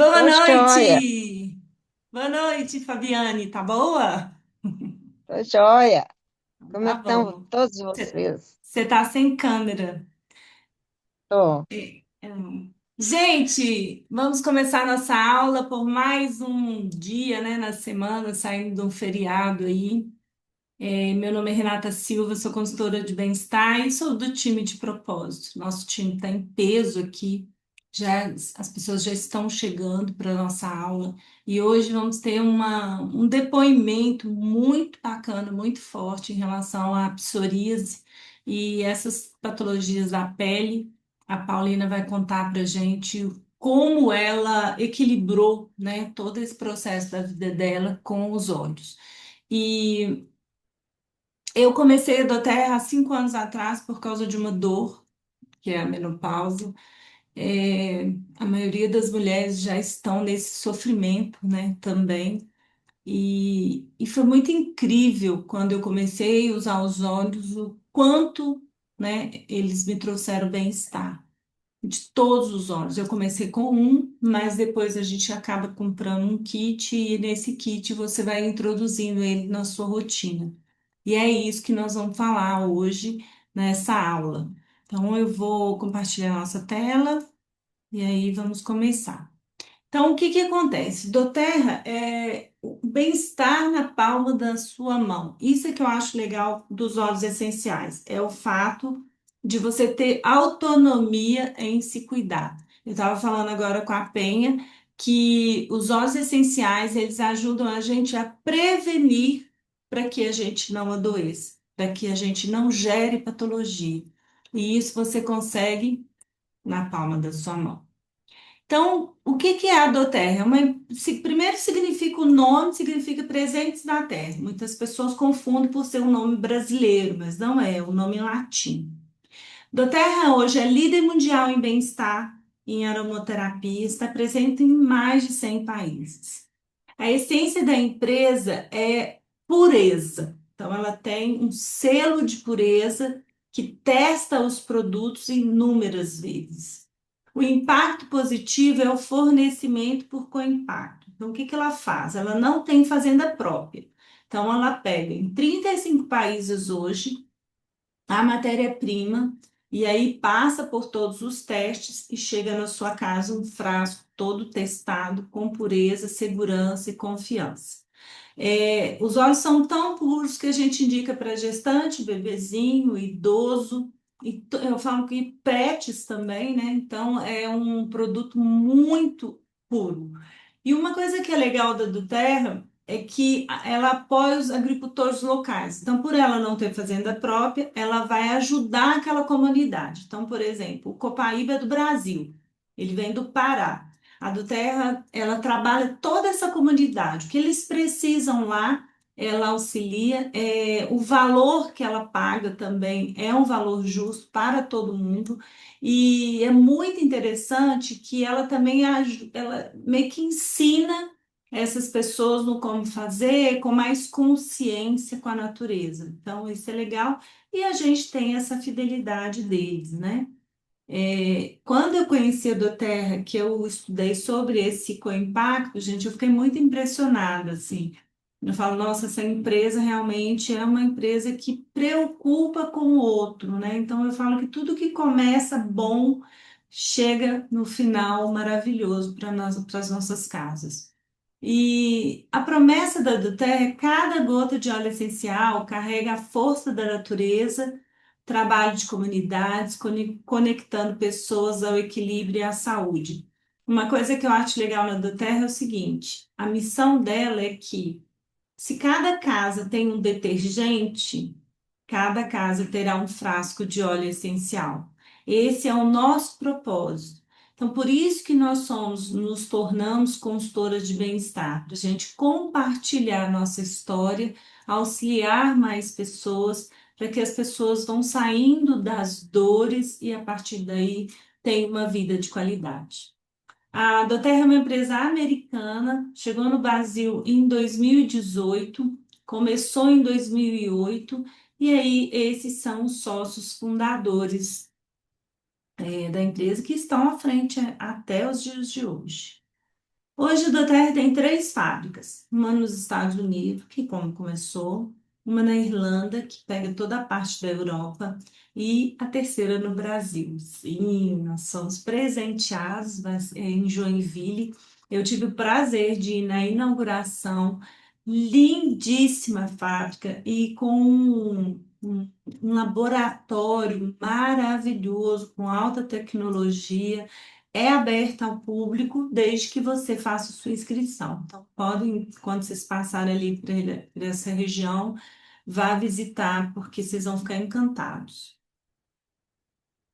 Boa Tô joia, noite! Boa noite, Fabiane, tá boa? tô joia. Como é Tá que estão bom. todos vocês? Você tá sem câmera. Tô. Gente, vamos começar nossa aula por mais um dia, né, na semana, saindo de um feriado aí. Meu nome é Renata Silva, sou consultora de bem-estar e sou do time de propósito. Nosso time está em peso aqui, já as pessoas já estão chegando para a nossa aula e hoje vamos ter um depoimento muito bacana, muito forte em relação à psoríase e essas patologias da pele. A Paulina vai contar para a gente como ela equilibrou, né, todo esse processo da vida dela com os olhos. E eu comecei a doTERRA há 5 anos atrás por causa de uma dor, que é a menopausa. A maioria das mulheres já estão nesse sofrimento, né, também. E foi muito incrível quando eu comecei a usar os óleos, o quanto, né, eles me trouxeram bem-estar. De todos os óleos. Eu comecei com um, mas depois a gente acaba comprando um kit e nesse kit você vai introduzindo ele na sua rotina. E é isso que nós vamos falar hoje nessa aula. Então, eu vou compartilhar nossa tela e aí vamos começar. Então, o que que acontece? doTERRA é o bem-estar na palma da sua mão. Isso é que eu acho legal dos óleos essenciais, é o fato de você ter autonomia em se cuidar. Eu estava falando agora com a Penha que os óleos essenciais, eles ajudam a gente a prevenir para que a gente não adoeça, para que a gente não gere patologia. E isso você consegue na palma da sua mão. Então, o que que é a doTERRA? Primeiro significa o nome, significa presentes na terra. Muitas pessoas confundem por ser um nome brasileiro, mas não é, o nome em latim. doTERRA hoje é líder mundial em bem-estar e em aromaterapia, está presente em mais de 100 países. A essência da empresa é pureza. Então, ela tem um selo de pureza que testa os produtos inúmeras vezes. O impacto positivo é o fornecimento por co-impacto. Então, o que que ela faz? Ela não tem fazenda própria. Então, ela pega em 35 países hoje a matéria-prima e aí passa por todos os testes e chega na sua casa um frasco todo testado com pureza, segurança e confiança. Os óleos são tão puros que a gente indica para gestante, bebezinho, idoso, eu falo que pets também, né? Então é um produto muito puro. E uma coisa que é legal da doTERRA é que ela apoia os agricultores locais. Então, por ela não ter fazenda própria, ela vai ajudar aquela comunidade. Então, por exemplo, o Copaíba é do Brasil, ele vem do Pará. A doTERRA, ela trabalha toda essa comunidade. O que eles precisam lá, ela auxilia. O valor que ela paga também é um valor justo para todo mundo. E é muito interessante que ela também ela meio que ensina essas pessoas no como fazer, com mais consciência com a natureza. Então, isso é legal. E a gente tem essa fidelidade deles, né? Quando eu conheci a doTERRA, que eu estudei sobre esse co-impacto, gente, eu fiquei muito impressionada, assim. Eu falo, nossa, essa empresa realmente é uma empresa que preocupa com o outro, né? Então eu falo que tudo que começa bom chega no final maravilhoso para nós, para as nossas casas. E a promessa da doTERRA é cada gota de óleo essencial carrega a força da natureza, trabalho de comunidades, conectando pessoas ao equilíbrio e à saúde. Uma coisa que eu acho legal na doTERRA é o seguinte: a missão dela é que, se cada casa tem um detergente, cada casa terá um frasco de óleo essencial. Esse é o nosso propósito. Então, por isso que nós nos tornamos consultoras de bem-estar, para a gente compartilhar nossa história, auxiliar mais pessoas, para que as pessoas vão saindo das dores e a partir daí tenham uma vida de qualidade. A doTERRA é uma empresa americana, chegou no Brasil em 2018, começou em 2008, e aí esses são os sócios fundadores, da empresa que estão à frente até os dias de hoje. Hoje a Doterra tem três fábricas, uma nos Estados Unidos, que como começou, uma na Irlanda, que pega toda a parte da Europa, e a terceira no Brasil. Sim, nós somos presenteados em Joinville. Eu tive o prazer de ir na inauguração, lindíssima fábrica, e com um laboratório maravilhoso, com alta tecnologia. É aberta ao público desde que você faça sua inscrição. Então, podem, quando vocês passarem ali por essa região, vá visitar, porque vocês vão ficar encantados.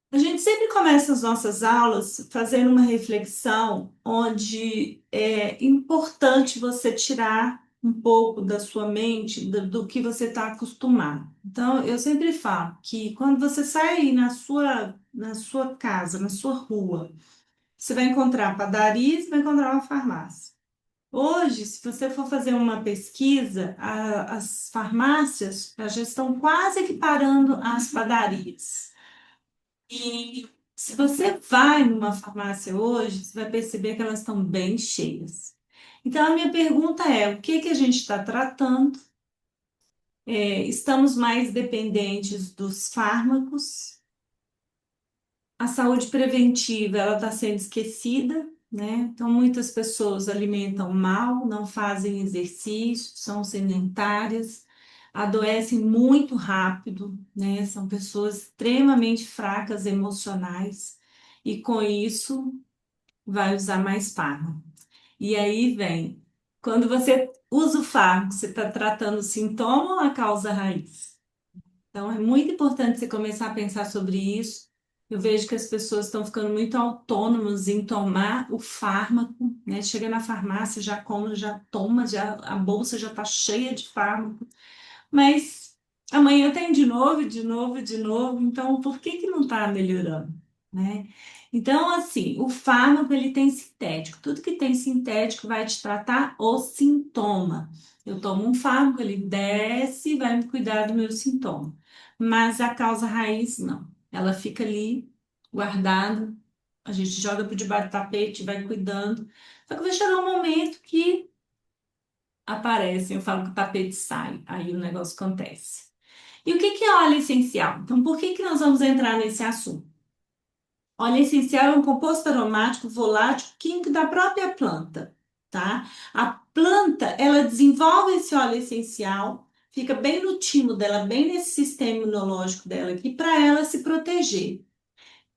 A gente sempre começa as nossas aulas fazendo uma reflexão onde é importante você tirar um pouco da sua mente do que você está acostumado. Então, eu sempre falo que quando você sai aí na sua casa, na sua rua, você vai encontrar padarias, vai encontrar uma farmácia. Hoje, se você for fazer uma pesquisa, as farmácias já estão quase equiparando as padarias. E se você vai numa farmácia hoje, você vai perceber que elas estão bem cheias. Então, a minha pergunta é: o que que a gente está tratando? Estamos mais dependentes dos fármacos? A saúde preventiva, ela está sendo esquecida, né? Então, muitas pessoas alimentam mal, não fazem exercício, são sedentárias, adoecem muito rápido, né? São pessoas extremamente fracas emocionais e com isso vai usar mais fármaco. E aí vem, quando você usa o fármaco, você está tratando o sintoma ou a causa raiz? Então, é muito importante você começar a pensar sobre isso. Eu vejo que as pessoas estão ficando muito autônomas em tomar o fármaco, né? Chega na farmácia, já come, já toma, já, a bolsa já está cheia de fármaco. Mas amanhã tem de novo, de novo, de novo. Então, por que que não está melhorando, né? Então, assim, o fármaco ele tem sintético. Tudo que tem sintético vai te tratar o sintoma. Eu tomo um fármaco, ele desce e vai me cuidar do meu sintoma. Mas a causa raiz, não. Ela fica ali guardada. A gente joga por debaixo do tapete, vai cuidando. Só que vai chegar um momento que aparecem, eu falo que o tapete sai, aí o negócio acontece. E o que que é óleo essencial? Então, por que que nós vamos entrar nesse assunto? Óleo essencial é um composto aromático volátil químico da própria planta, tá? A planta, ela desenvolve esse óleo essencial, fica bem no timo dela, bem nesse sistema imunológico dela aqui, para ela se proteger.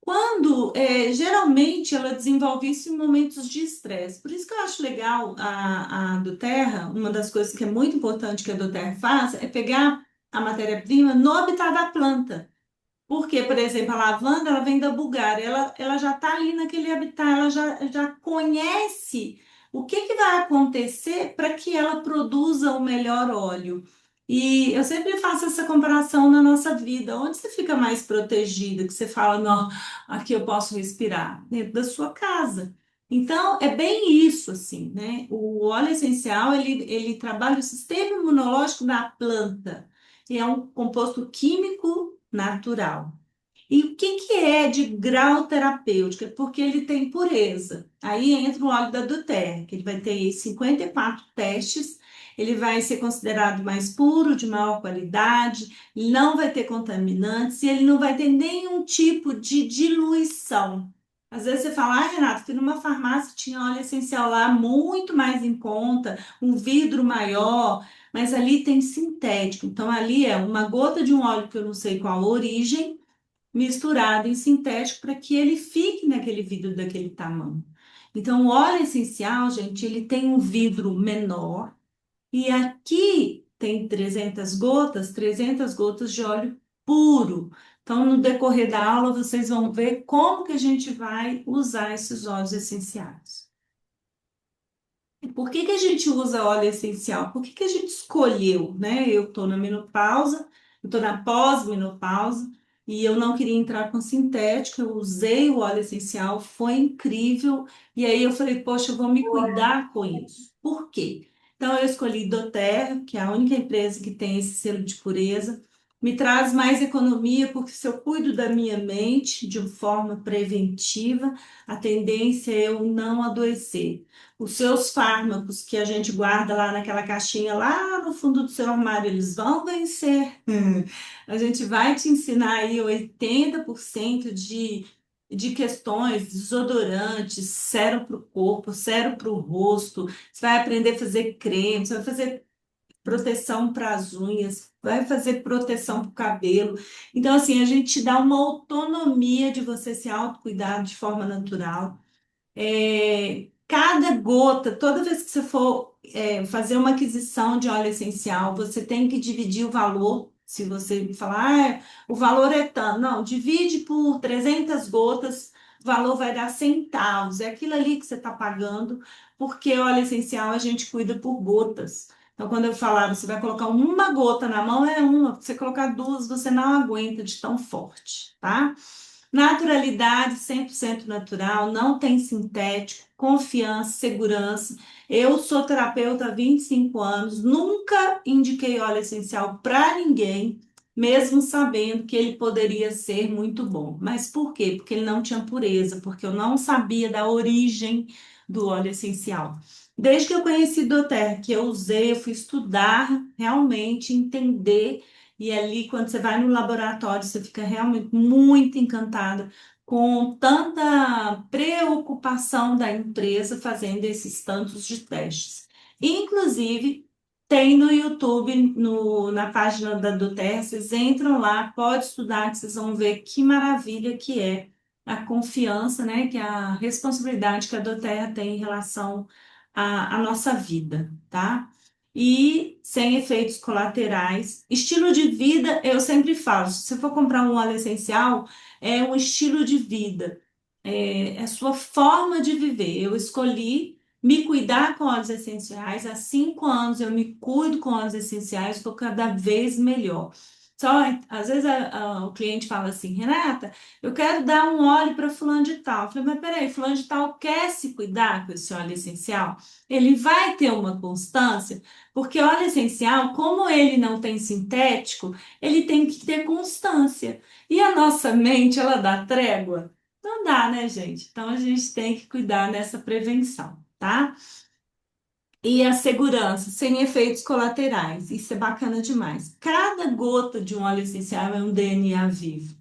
Quando, geralmente, ela desenvolve isso em momentos de estresse. Por isso que eu acho legal a doTERRA, uma das coisas que é muito importante que a doTERRA faz é pegar a matéria-prima no habitat da planta. Porque, por exemplo, a lavanda, ela vem da Bulgária, ela já está ali naquele habitat, ela já conhece o que que vai acontecer para que ela produza o melhor óleo. E eu sempre faço essa comparação na nossa vida. Onde você fica mais protegida? Que você fala, não, aqui eu posso respirar? Dentro da sua casa. Então, é bem isso, assim, né? O óleo essencial, ele trabalha o sistema imunológico da planta. E é um composto químico natural. E o que que é de grau terapêutico? É porque ele tem pureza. Aí entra o óleo da doTERRA, que ele vai ter 54 testes, ele vai ser considerado mais puro, de maior qualidade, não vai ter contaminantes e ele não vai ter nenhum tipo de diluição. Às vezes você fala, ah, Renato, fui numa farmácia, tinha óleo essencial lá muito mais em conta, um vidro maior, mas ali tem sintético. Então, ali é uma gota de um óleo que eu não sei qual a origem, misturado em sintético para que ele fique naquele vidro daquele tamanho. Então, o óleo essencial, gente, ele tem um vidro menor e aqui tem 300 gotas de óleo puro. Então, no decorrer da aula, vocês vão ver como que a gente vai usar esses óleos essenciais. Por que que a gente usa óleo essencial? Por que que a gente escolheu, né? Eu estou na menopausa, eu estou na pós-menopausa e eu não queria entrar com sintético, eu usei o óleo essencial, foi incrível. E aí eu falei, poxa, eu vou me cuidar com isso. Por quê? Então eu escolhi doTERRA, que é a única empresa que tem esse selo de pureza. me traz mais economia, porque se eu cuido da minha mente de uma forma preventiva, a tendência é eu não adoecer. Os seus fármacos que a gente guarda lá naquela caixinha, lá no fundo do seu armário, eles vão vencer. A gente vai te ensinar aí 80% de questões, desodorantes, sérum para o corpo, sérum para o rosto. Você vai aprender a fazer creme, você vai fazer proteção para as unhas, vai fazer proteção para o cabelo. Então, assim, a gente te dá uma autonomia de você se autocuidar de forma natural. Cada gota, toda vez que você for fazer uma aquisição de óleo essencial, você tem que dividir o valor. Se você falar, o valor é tanto, não, divide por 300 gotas, o valor vai dar centavos. É aquilo ali que você está pagando, porque óleo essencial a gente cuida por gotas. Então, quando eu falar, você vai colocar uma gota na mão, é uma. Se você colocar duas, você não aguenta de tão forte, tá? Naturalidade, 100% natural, não tem sintético, confiança, segurança. Eu sou terapeuta há 25 anos, nunca indiquei óleo essencial para ninguém, mesmo sabendo que ele poderia ser muito bom. Mas por quê? Porque ele não tinha pureza, porque eu não sabia da origem do óleo essencial. Desde que eu conheci doTERRA, que eu usei, eu fui estudar realmente, entender e ali, quando você vai no laboratório, você fica realmente muito encantada com tanta preocupação da empresa fazendo esses tantos de testes. Inclusive, tem no YouTube, na página da doTERRA, vocês entram lá, pode estudar, que vocês vão ver que maravilha que é a confiança, né, que é a responsabilidade que a doTERRA tem em relação à nossa vida, tá? E sem efeitos colaterais. Estilo de vida, eu sempre falo, se você for comprar um óleo essencial, é um estilo de vida, é a sua forma de viver. Eu escolhi me cuidar com óleos essenciais, há 5 anos eu me cuido com óleos essenciais, estou cada vez melhor. Só, às vezes o cliente fala assim, Renata, eu quero dar um óleo para fulano de tal. Eu falei, mas peraí, fulano de tal quer se cuidar com esse óleo essencial? Ele vai ter uma constância? Porque óleo essencial, como ele não tem sintético, ele tem que ter constância. E a nossa mente, ela dá trégua? Não dá, né, gente? Então a gente tem que cuidar dessa prevenção, tá? E a segurança, sem efeitos colaterais. Isso é bacana demais. Cada gota de um óleo essencial é um DNA vivo.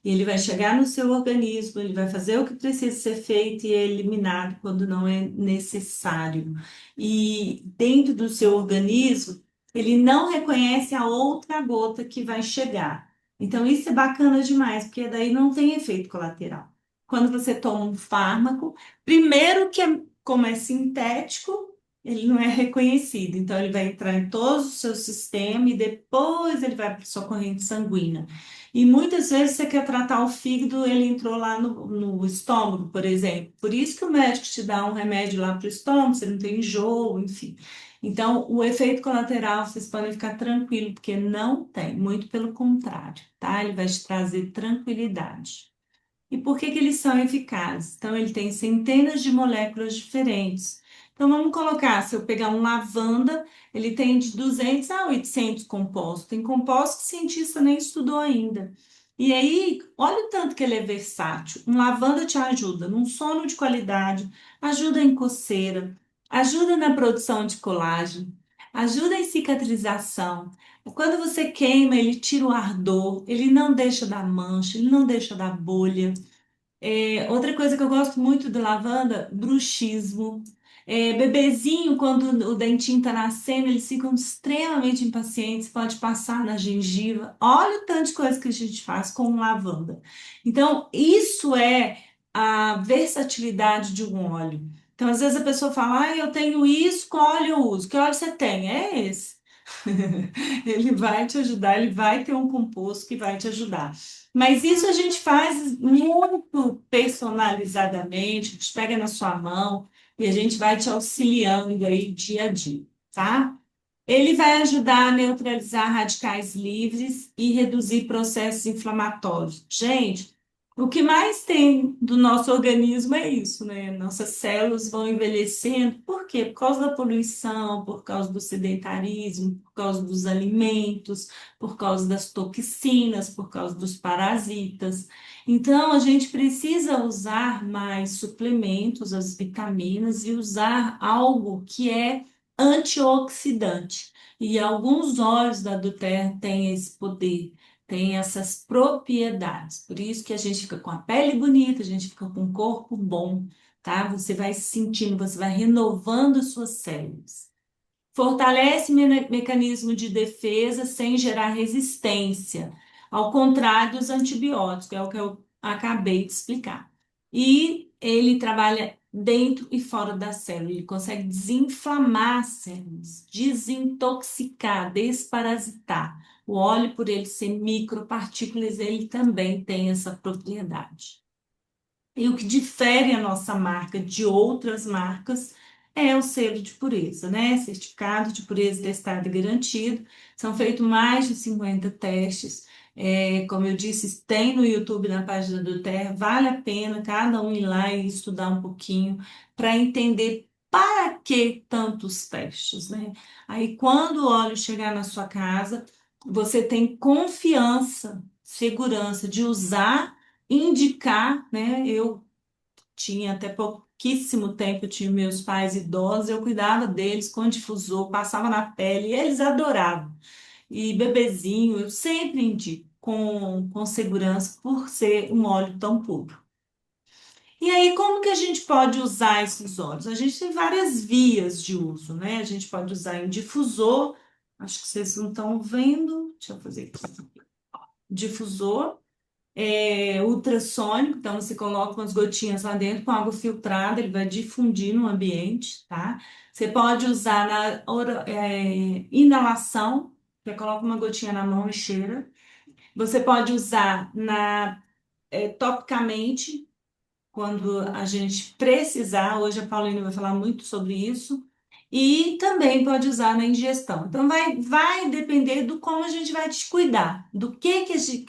E ele vai chegar no seu organismo, ele vai fazer o que precisa ser feito e é eliminado quando não é necessário. E dentro do seu organismo, ele não reconhece a outra gota que vai chegar. Então, isso é bacana demais, porque daí não tem efeito colateral. Quando você toma um fármaco, primeiro que como é sintético, ele não é reconhecido. Então, ele vai entrar em todo o seu sistema e depois ele vai para a sua corrente sanguínea. E muitas vezes você quer tratar o fígado, ele entrou lá no estômago, por exemplo. Por isso que o médico te dá um remédio lá para o estômago, você não tem enjoo, enfim. Então, o efeito colateral, vocês podem ficar tranquilos, porque não tem, muito pelo contrário, tá? Ele vai te trazer tranquilidade. E por que que eles são eficazes? Então, ele tem centenas de moléculas diferentes. Então, vamos colocar, se eu pegar um lavanda, ele tem de 200 a 800 compostos. Tem compostos que o cientista nem estudou ainda. E aí, olha o tanto que ele é versátil. Um lavanda te ajuda num sono de qualidade, ajuda em coceira, ajuda na produção de colágeno, ajuda em cicatrização. Quando você queima, ele tira o ardor, ele não deixa dar mancha, ele não deixa dar bolha. Outra coisa que eu gosto muito de lavanda, bruxismo. Bebezinho, quando o dentinho está nascendo, eles ficam extremamente impacientes, pode passar na gengiva. Olha o tanto de coisa que a gente faz com lavanda. Então, isso é a versatilidade de um óleo. Então, às vezes a pessoa fala, ah, eu tenho isso, qual óleo eu uso? Que óleo você tem? É esse. Ele vai te ajudar, ele vai ter um composto que vai te ajudar. Mas isso a gente faz muito personalizadamente, a gente pega na sua mão e a gente vai te auxiliando aí dia a dia, tá? Ele vai ajudar a neutralizar radicais livres e reduzir processos inflamatórios. Gente, O que mais tem do nosso organismo é isso, né? Nossas células vão envelhecendo. Por quê? Por causa da poluição, por causa do sedentarismo, por causa dos alimentos, por causa das toxinas, por causa dos parasitas. Então, a gente precisa usar mais suplementos, as vitaminas, e usar algo que é antioxidante. E alguns óleos da Doterra têm esse poder, tem essas propriedades. Por isso que a gente fica com a pele bonita, a gente fica com o corpo bom, tá? Você vai se sentindo, você vai renovando as suas células. Fortalece mecanismo de defesa sem gerar resistência, ao contrário dos antibióticos, é o que eu acabei de explicar. E ele trabalha dentro e fora da célula, ele consegue desinflamar as células, desintoxicar, desparasitar. O óleo, por ele ser micropartículas, ele também tem essa propriedade. E o que difere a nossa marca de outras marcas é o selo de pureza, né? Certificado de pureza testado e garantido. São feitos mais de 50 testes. Como eu disse, tem no YouTube, na página do Terra. Vale a pena cada um ir lá e estudar um pouquinho para entender para que tantos testes, né? Aí, quando o óleo chegar na sua casa, você tem confiança, segurança de usar, indicar, né? Eu tinha até pouquíssimo tempo, eu tinha meus pais idosos, eu cuidava deles com difusor, passava na pele, e eles adoravam. E bebezinho, eu sempre indico com segurança por ser um óleo tão puro. E aí, como que a gente pode usar esses óleos? A gente tem várias vias de uso, né? A gente pode usar em difusor, acho que vocês não estão vendo, deixa eu fazer aqui. Difusor, ultrassônico, então você coloca umas gotinhas lá dentro com água filtrada, ele vai difundir no ambiente, tá? Você pode usar na inalação, você coloca uma gotinha na mão e cheira. Você pode usar topicamente, quando a gente precisar. Hoje a Paulina vai falar muito sobre isso. E também pode usar na ingestão. Então, vai depender do como a gente vai te cuidar, do que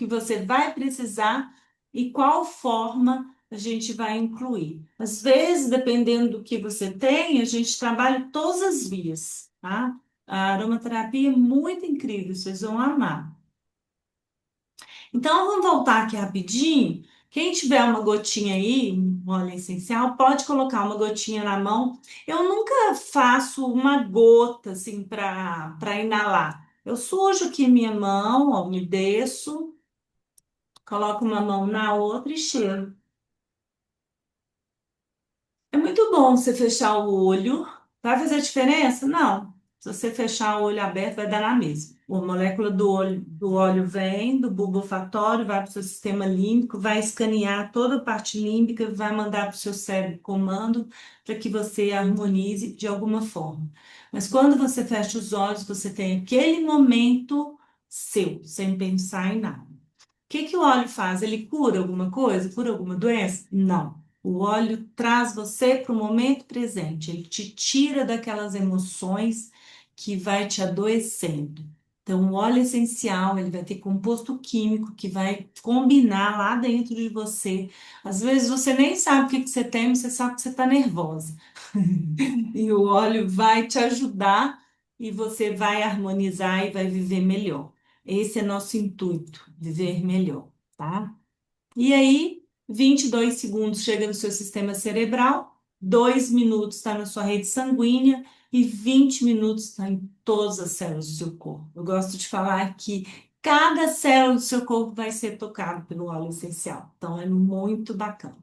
você vai precisar e qual forma a gente vai incluir. Às vezes, dependendo do que você tem, a gente trabalha todas as vias, tá? A aromaterapia é muito incrível, vocês vão amar. Então, vamos voltar aqui rapidinho. Quem tiver uma gotinha aí, um óleo essencial, pode colocar uma gotinha na mão. Eu nunca faço uma gota assim para inalar. Eu sujo aqui minha mão, ó, umedeço, coloco uma mão na outra e cheiro. É muito bom você fechar o olho. Vai fazer diferença? Não. Se você fechar o olho aberto, vai dar na mesma. A molécula do óleo vem do bulbo olfatório, vai para o seu sistema límbico, vai escanear toda a parte límbica, vai mandar para o seu cérebro comando para que você harmonize de alguma forma. Mas quando você fecha os olhos, você tem aquele momento seu, sem pensar em nada. Que o óleo faz? Ele cura alguma coisa? Cura alguma doença? Não. O óleo traz você para o momento presente. Ele te tira daquelas emoções que vai te adoecendo. Então, o óleo essencial, ele vai ter composto químico que vai combinar lá dentro de você. Às vezes você nem sabe o que você tem, mas você sabe que você está nervosa. E o óleo vai te ajudar e você vai harmonizar e vai viver melhor. Esse é nosso intuito, viver melhor, tá? E aí, 22 segundos chega no seu sistema cerebral, 2 minutos está na sua rede sanguínea e 20 minutos está em todas as células do seu corpo. Eu gosto de falar que cada célula do seu corpo vai ser tocada pelo óleo essencial. Então, é muito bacana.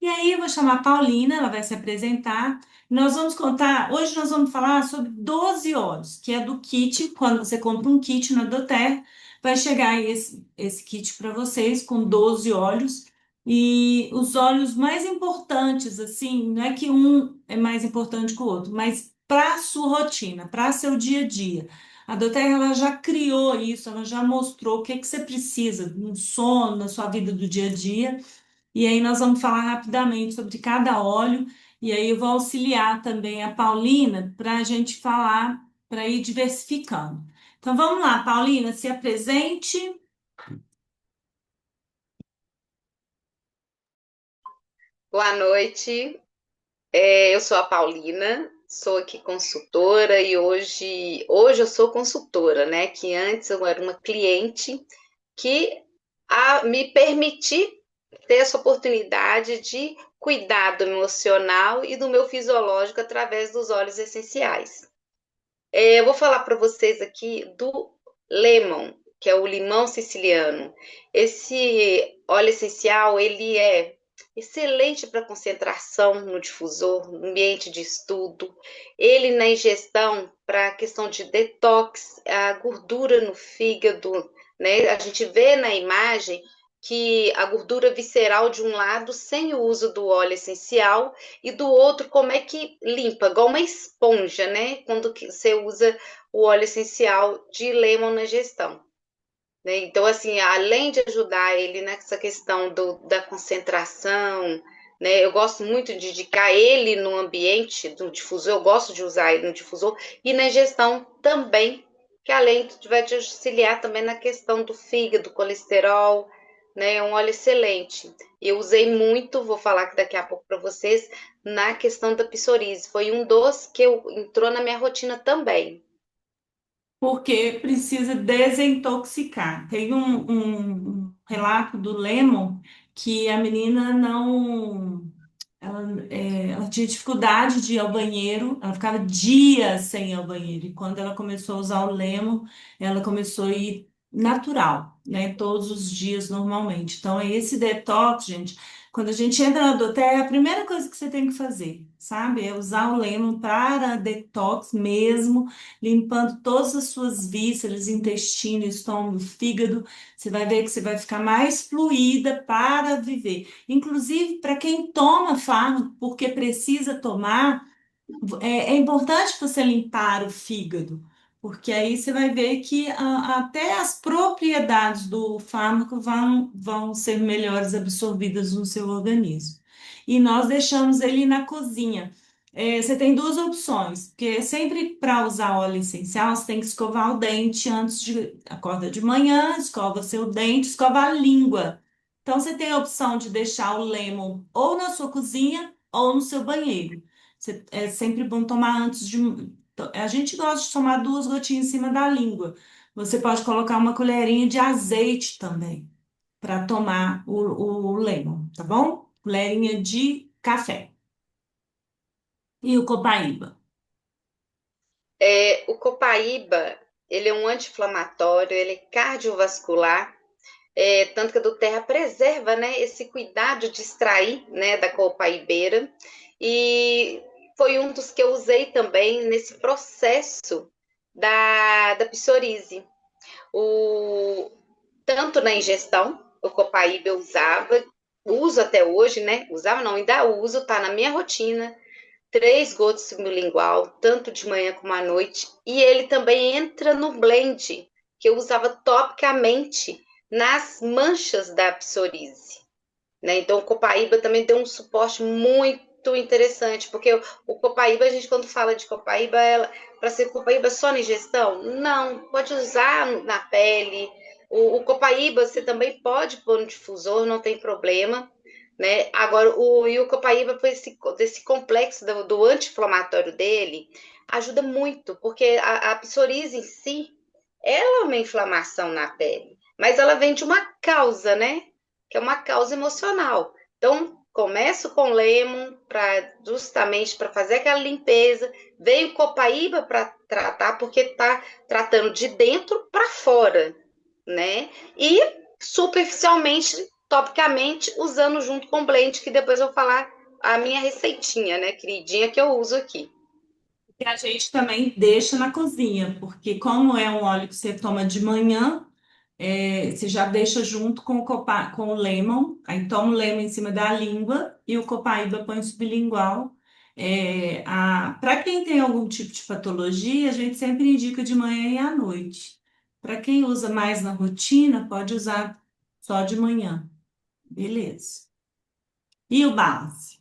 E aí, eu vou chamar a Paulina, ela vai se apresentar. Nós vamos contar, hoje nós vamos falar sobre 12 óleos, que é do kit. Quando você compra um kit na Doterra, vai chegar aí esse kit para vocês com 12 óleos. E os óleos mais importantes, assim, não é que um é mais importante que o outro, mas para a sua rotina, para seu dia a dia. A Doterra ela já criou isso, ela já mostrou o que você precisa no sono, na sua vida do dia a dia. E aí nós vamos falar rapidamente sobre cada óleo, e aí eu vou auxiliar também a Paulina para a gente falar, para ir diversificando. Então vamos lá, Paulina, se apresente. Boa noite. Eu sou a Paulina, sou aqui consultora e hoje eu sou consultora, né? Que antes eu era uma cliente que me permiti ter essa oportunidade de cuidado emocional e do meu fisiológico através dos óleos essenciais. Eu vou falar para vocês aqui do Lemon, que é o limão siciliano. Esse óleo essencial, ele é excelente para concentração no difusor, no ambiente de estudo. Ele na ingestão para a questão de detox, a gordura no fígado, né? A gente vê na imagem que a gordura visceral de um lado, sem o uso do óleo essencial, e do outro, como é que limpa? Igual uma esponja, né? Quando você usa o óleo essencial de lemon na gestão. Né? Então, assim, além de ajudar ele nessa questão da concentração, né? Eu gosto muito de indicar ele no ambiente do difusor, eu gosto de usar ele no difusor, e na gestão também, que além vai te auxiliar também na questão do fígado, colesterol, né? É um óleo excelente. Eu usei muito, vou falar aqui daqui a pouco para vocês, na questão da psoríase. Foi um dos que entrou na minha rotina também. Porque precisa desintoxicar. Tem um relato do Lemon que a menina não. Ela tinha dificuldade de ir ao banheiro, ela ficava dias sem ir ao banheiro. E quando ela começou a usar o Lemon, ela começou a ir natural, né? Todos os dias normalmente. Então, é esse detox, gente. Quando a gente entra na doTERRA, é a primeira coisa que você tem que fazer, sabe? É usar o Lemon para detox mesmo, limpando todas as suas vísceras, intestino, estômago, fígado. Você vai ver que você vai ficar mais fluida para viver. Inclusive, para quem toma fármaco, porque precisa tomar, é importante você limpar o fígado, porque aí você vai ver que até as propriedades do fármaco vão ser melhores absorvidas no seu organismo. E nós deixamos ele na cozinha. Você tem duas opções, porque sempre para usar óleo essencial, você tem que escovar o dente antes de acorda de manhã, escova seu dente, escova a língua. Então você tem a opção de deixar o lemon ou na sua cozinha ou no seu banheiro. É sempre bom tomar antes de. A gente gosta de tomar duas gotinhas em cima da língua. Você pode colocar uma colherinha de azeite também para tomar o lemon, tá bom? Colherinha de café. E o copaíba. O copaíba, ele é um anti-inflamatório, ele é cardiovascular, tanto que a Terra preserva, né, esse cuidado de extrair, né, da copaibeira, e foi um dos que eu usei também nesse processo da psoríase. O, Tanto na ingestão, o copaíba eu usava, uso até hoje, né, usava não, ainda uso, tá na minha rotina, 3 gotas sublingual, tanto de manhã como à noite. E ele também entra no blend, que eu usava topicamente nas manchas da psoríase. Né? Então, o copaíba também deu um suporte muito interessante, porque o copaíba, a gente quando fala de copaíba, para ser copaíba só na ingestão? Não, pode usar na pele. O copaíba você também pode pôr no difusor, não tem problema. Né? Agora, o copaíba, por desse complexo do anti-inflamatório dele, ajuda muito, porque a psoríase em si, ela é uma inflamação na pele, mas ela vem de uma causa, né? Que é uma causa emocional. Então, começo com lemon justamente para fazer aquela limpeza, veio copaíba para tratar, porque está tratando de dentro para fora, né? E superficialmente, topicamente, usando junto com blend, que depois eu vou falar a minha receitinha, né, queridinha, que eu uso aqui. E a gente também deixa na cozinha, porque como é um óleo que você toma de manhã, você já deixa junto com com o lemon, aí toma o lemon em cima da língua e o copaíba põe sublingual. Para quem tem algum tipo de patologia, a gente sempre indica de manhã e à noite. Para quem usa mais na rotina, pode usar só de manhã. Beleza. E o base?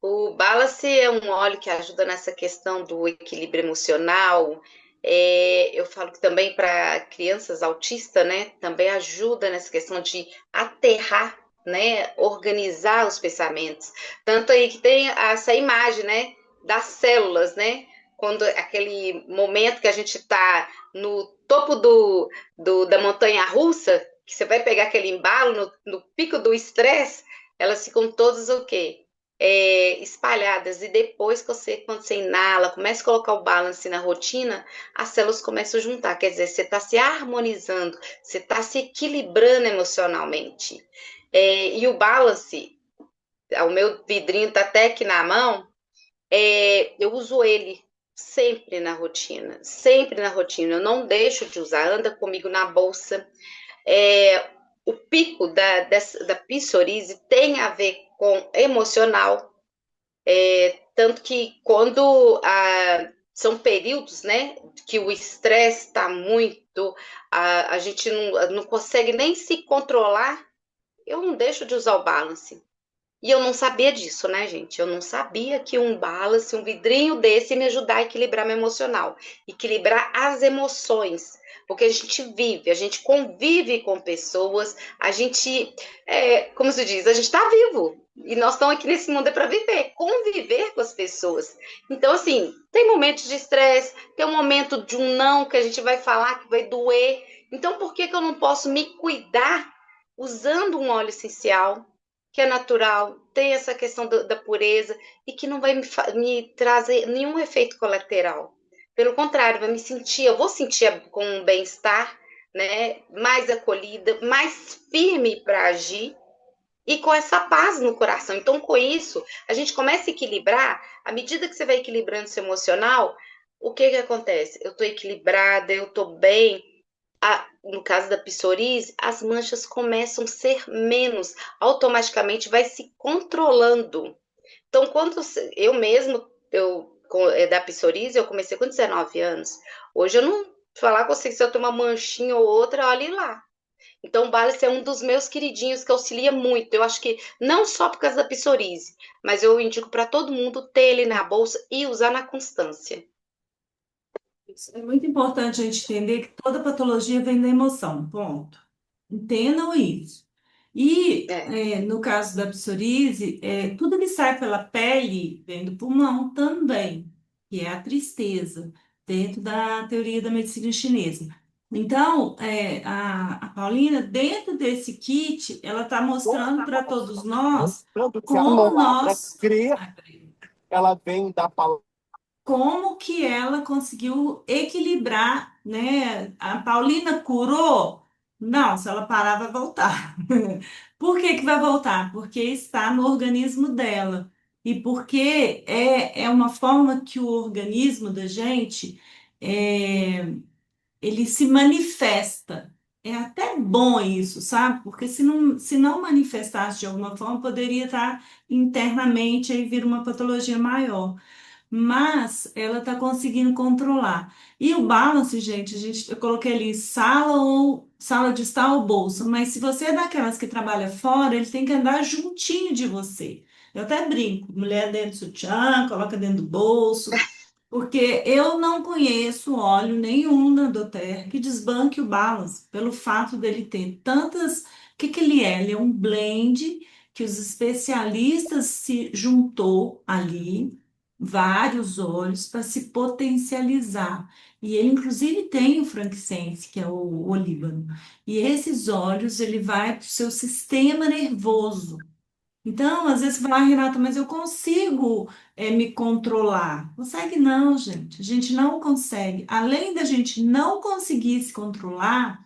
O Balace é um óleo que ajuda nessa questão do equilíbrio emocional. Eu falo que também para crianças autistas, né? Também ajuda nessa questão de aterrar, né? Organizar os pensamentos. Tanto aí que tem essa imagem, né? Das células, né? Quando aquele momento que a gente está no topo da montanha russa, que você vai pegar aquele embalo no pico do estresse, elas ficam todas o quê? Espalhadas. E depois que quando você inala, começa a colocar o balance na rotina, as células começam a juntar. Quer dizer, você está se harmonizando, você está se equilibrando emocionalmente. E o balance, o meu vidrinho tá até aqui na mão, eu uso ele sempre na rotina, eu não deixo de usar, anda comigo na bolsa. O pico da psoríase tem a ver com emocional, tanto que quando são períodos, né, que o estresse está muito, a gente não consegue nem se controlar, eu não deixo de usar o balance. E eu não sabia disso, né, gente? Eu não sabia que um balance, um vidrinho desse, ia me ajudar a equilibrar meu emocional, equilibrar as emoções. Porque a gente vive, a gente convive com pessoas, a gente, como se diz, a gente está vivo. E nós estamos aqui nesse mundo para viver, conviver com as pessoas. Então, assim, tem momentos de estresse, tem um momento de um não que a gente vai falar que vai doer. Então, por que eu não posso me cuidar usando um óleo essencial? Que é natural, tem essa questão da pureza e que não vai me trazer nenhum efeito colateral. Pelo contrário, eu vou sentir com um bem-estar, né, mais acolhida, mais firme para agir e com essa paz no coração. Então, com isso, a gente começa a equilibrar. À medida que você vai equilibrando seu emocional, o que acontece? Eu estou equilibrada, eu estou bem, no caso da psoríase, as manchas começam a ser menos, automaticamente vai se controlando. Então, quando eu mesmo, da psoríase, eu comecei com 19 anos. Hoje eu não falar com você que se eu tenho uma manchinha ou outra, olhe lá. Então, o Balance é um dos meus queridinhos que auxilia muito. Eu acho que não só por causa da psoríase, mas eu indico para todo mundo ter ele na bolsa e usar na constância. É muito importante a gente entender que toda patologia vem da emoção, ponto. Entendam isso. E, É. no caso da psoríase, tudo que sai pela pele vem do pulmão também, que é a tristeza, dentro da teoria da medicina chinesa. Então, a Paulina, dentro desse kit, ela está mostrando para todos nós Tá como bom. nós. Ai, peraí. Como que ela conseguiu equilibrar, né? A Paulina curou? Não, se ela parar, vai voltar. Por que que vai voltar? Porque está no organismo dela. E porque é uma forma que o organismo da gente é, ele se manifesta. É até bom isso, sabe? Porque se não manifestasse de alguma forma, poderia estar internamente e vir uma patologia maior, mas ela está conseguindo controlar. E o balance, eu coloquei ali sala de estar ou bolsa, mas se você é daquelas que trabalha fora, ele tem que andar juntinho de você. Eu até brinco, mulher dentro do sutiã, coloca dentro do bolso, porque eu não conheço óleo nenhum na doTERRA que desbanque o balance, pelo fato dele ter tantas. O que que ele é? Ele é um blend que os especialistas se juntou ali, vários óleos, para se potencializar. E ele, inclusive, tem o frankincense, que é o olíbano. E esses óleos, ele vai para o seu sistema nervoso. Então, às vezes você fala, Renata, mas eu consigo me controlar. Consegue não, gente. A gente não consegue. Além da gente não conseguir se controlar,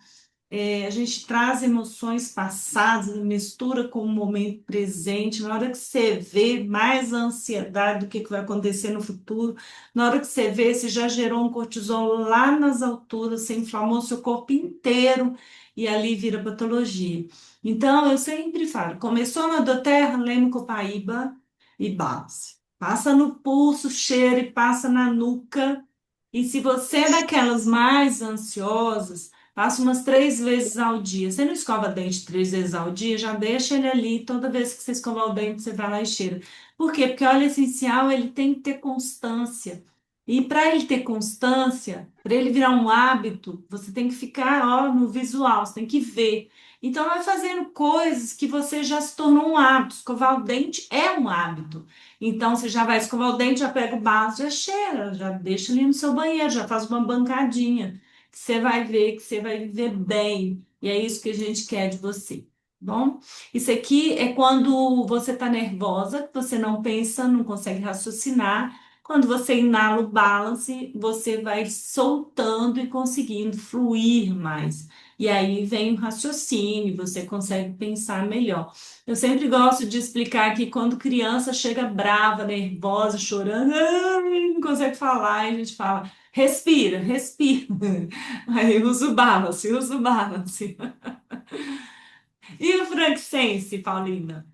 a gente traz emoções passadas, mistura com o momento presente. Na hora que você vê mais a ansiedade do que vai acontecer no futuro, na hora que você vê, você já gerou um cortisol lá nas alturas, você inflamou seu corpo inteiro e ali vira patologia. Então, eu sempre falo, começou na doTERRA, leme Copaíba e base. Passa no pulso, cheira e passa na nuca. E se você é daquelas mais ansiosas, passa umas 3 vezes ao dia. Você não escova dente 3 vezes ao dia, já deixa ele ali. Toda vez que você escovar o dente, você vai lá e cheira. Por quê? Porque o óleo essencial ele tem que ter constância. E para ele ter constância, para ele virar um hábito, você tem que ficar, ó, no visual, você tem que ver. Então, vai fazendo coisas que você já se tornou um hábito. Escovar o dente é um hábito. Então, você já vai escovar o dente, já pega o vaso, já cheira, já deixa ali no seu banheiro, já faz uma bancadinha. Que você vai ver que você vai viver bem. E é isso que a gente quer de você. Tá bom? Isso aqui é quando você está nervosa, que você não pensa, não consegue raciocinar. Quando você inala o balance, você vai soltando e conseguindo fluir mais. E aí vem o raciocínio, você consegue pensar melhor. Eu sempre gosto de explicar que quando criança chega brava, nervosa, chorando, "Ai", não consegue falar, e a gente fala, respira, respira. Aí usa o balance. E o frankincense, Paulina?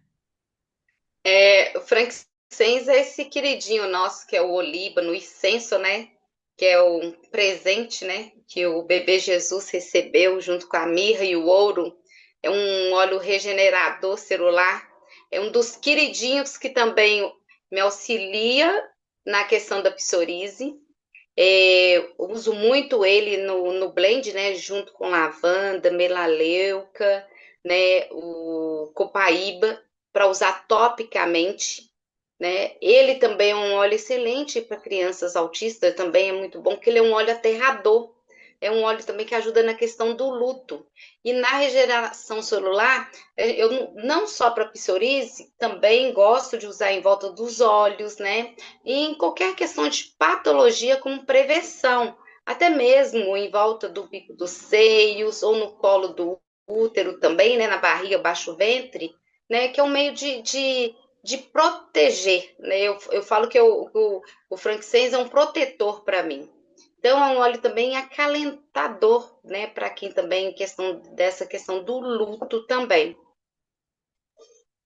O frankincense é esse queridinho nosso, que é o olíbano, o incenso, né? Que é um presente, né? Que o bebê Jesus recebeu junto com a mirra e o ouro. É um óleo regenerador celular. É um dos queridinhos que também me auxilia na questão da psoríase. Eu uso muito ele no blend, né? Junto com lavanda, melaleuca, né? O copaíba, para usar topicamente, né? Ele também é um óleo excelente para crianças autistas, também é muito bom, porque ele é um óleo aterrador. É um óleo também que ajuda na questão do luto. E na regeneração celular, eu não só para psoríase, também gosto de usar em volta dos olhos, né? E em qualquer questão de patologia como prevenção, até mesmo em volta do bico dos seios ou no colo do útero também, né? Na barriga, baixo ventre, né? Que é um meio de proteger, né? Eu falo que o frankincense é um protetor para mim. Então, é um óleo também acalentador, né? Para quem também, dessa questão do luto também.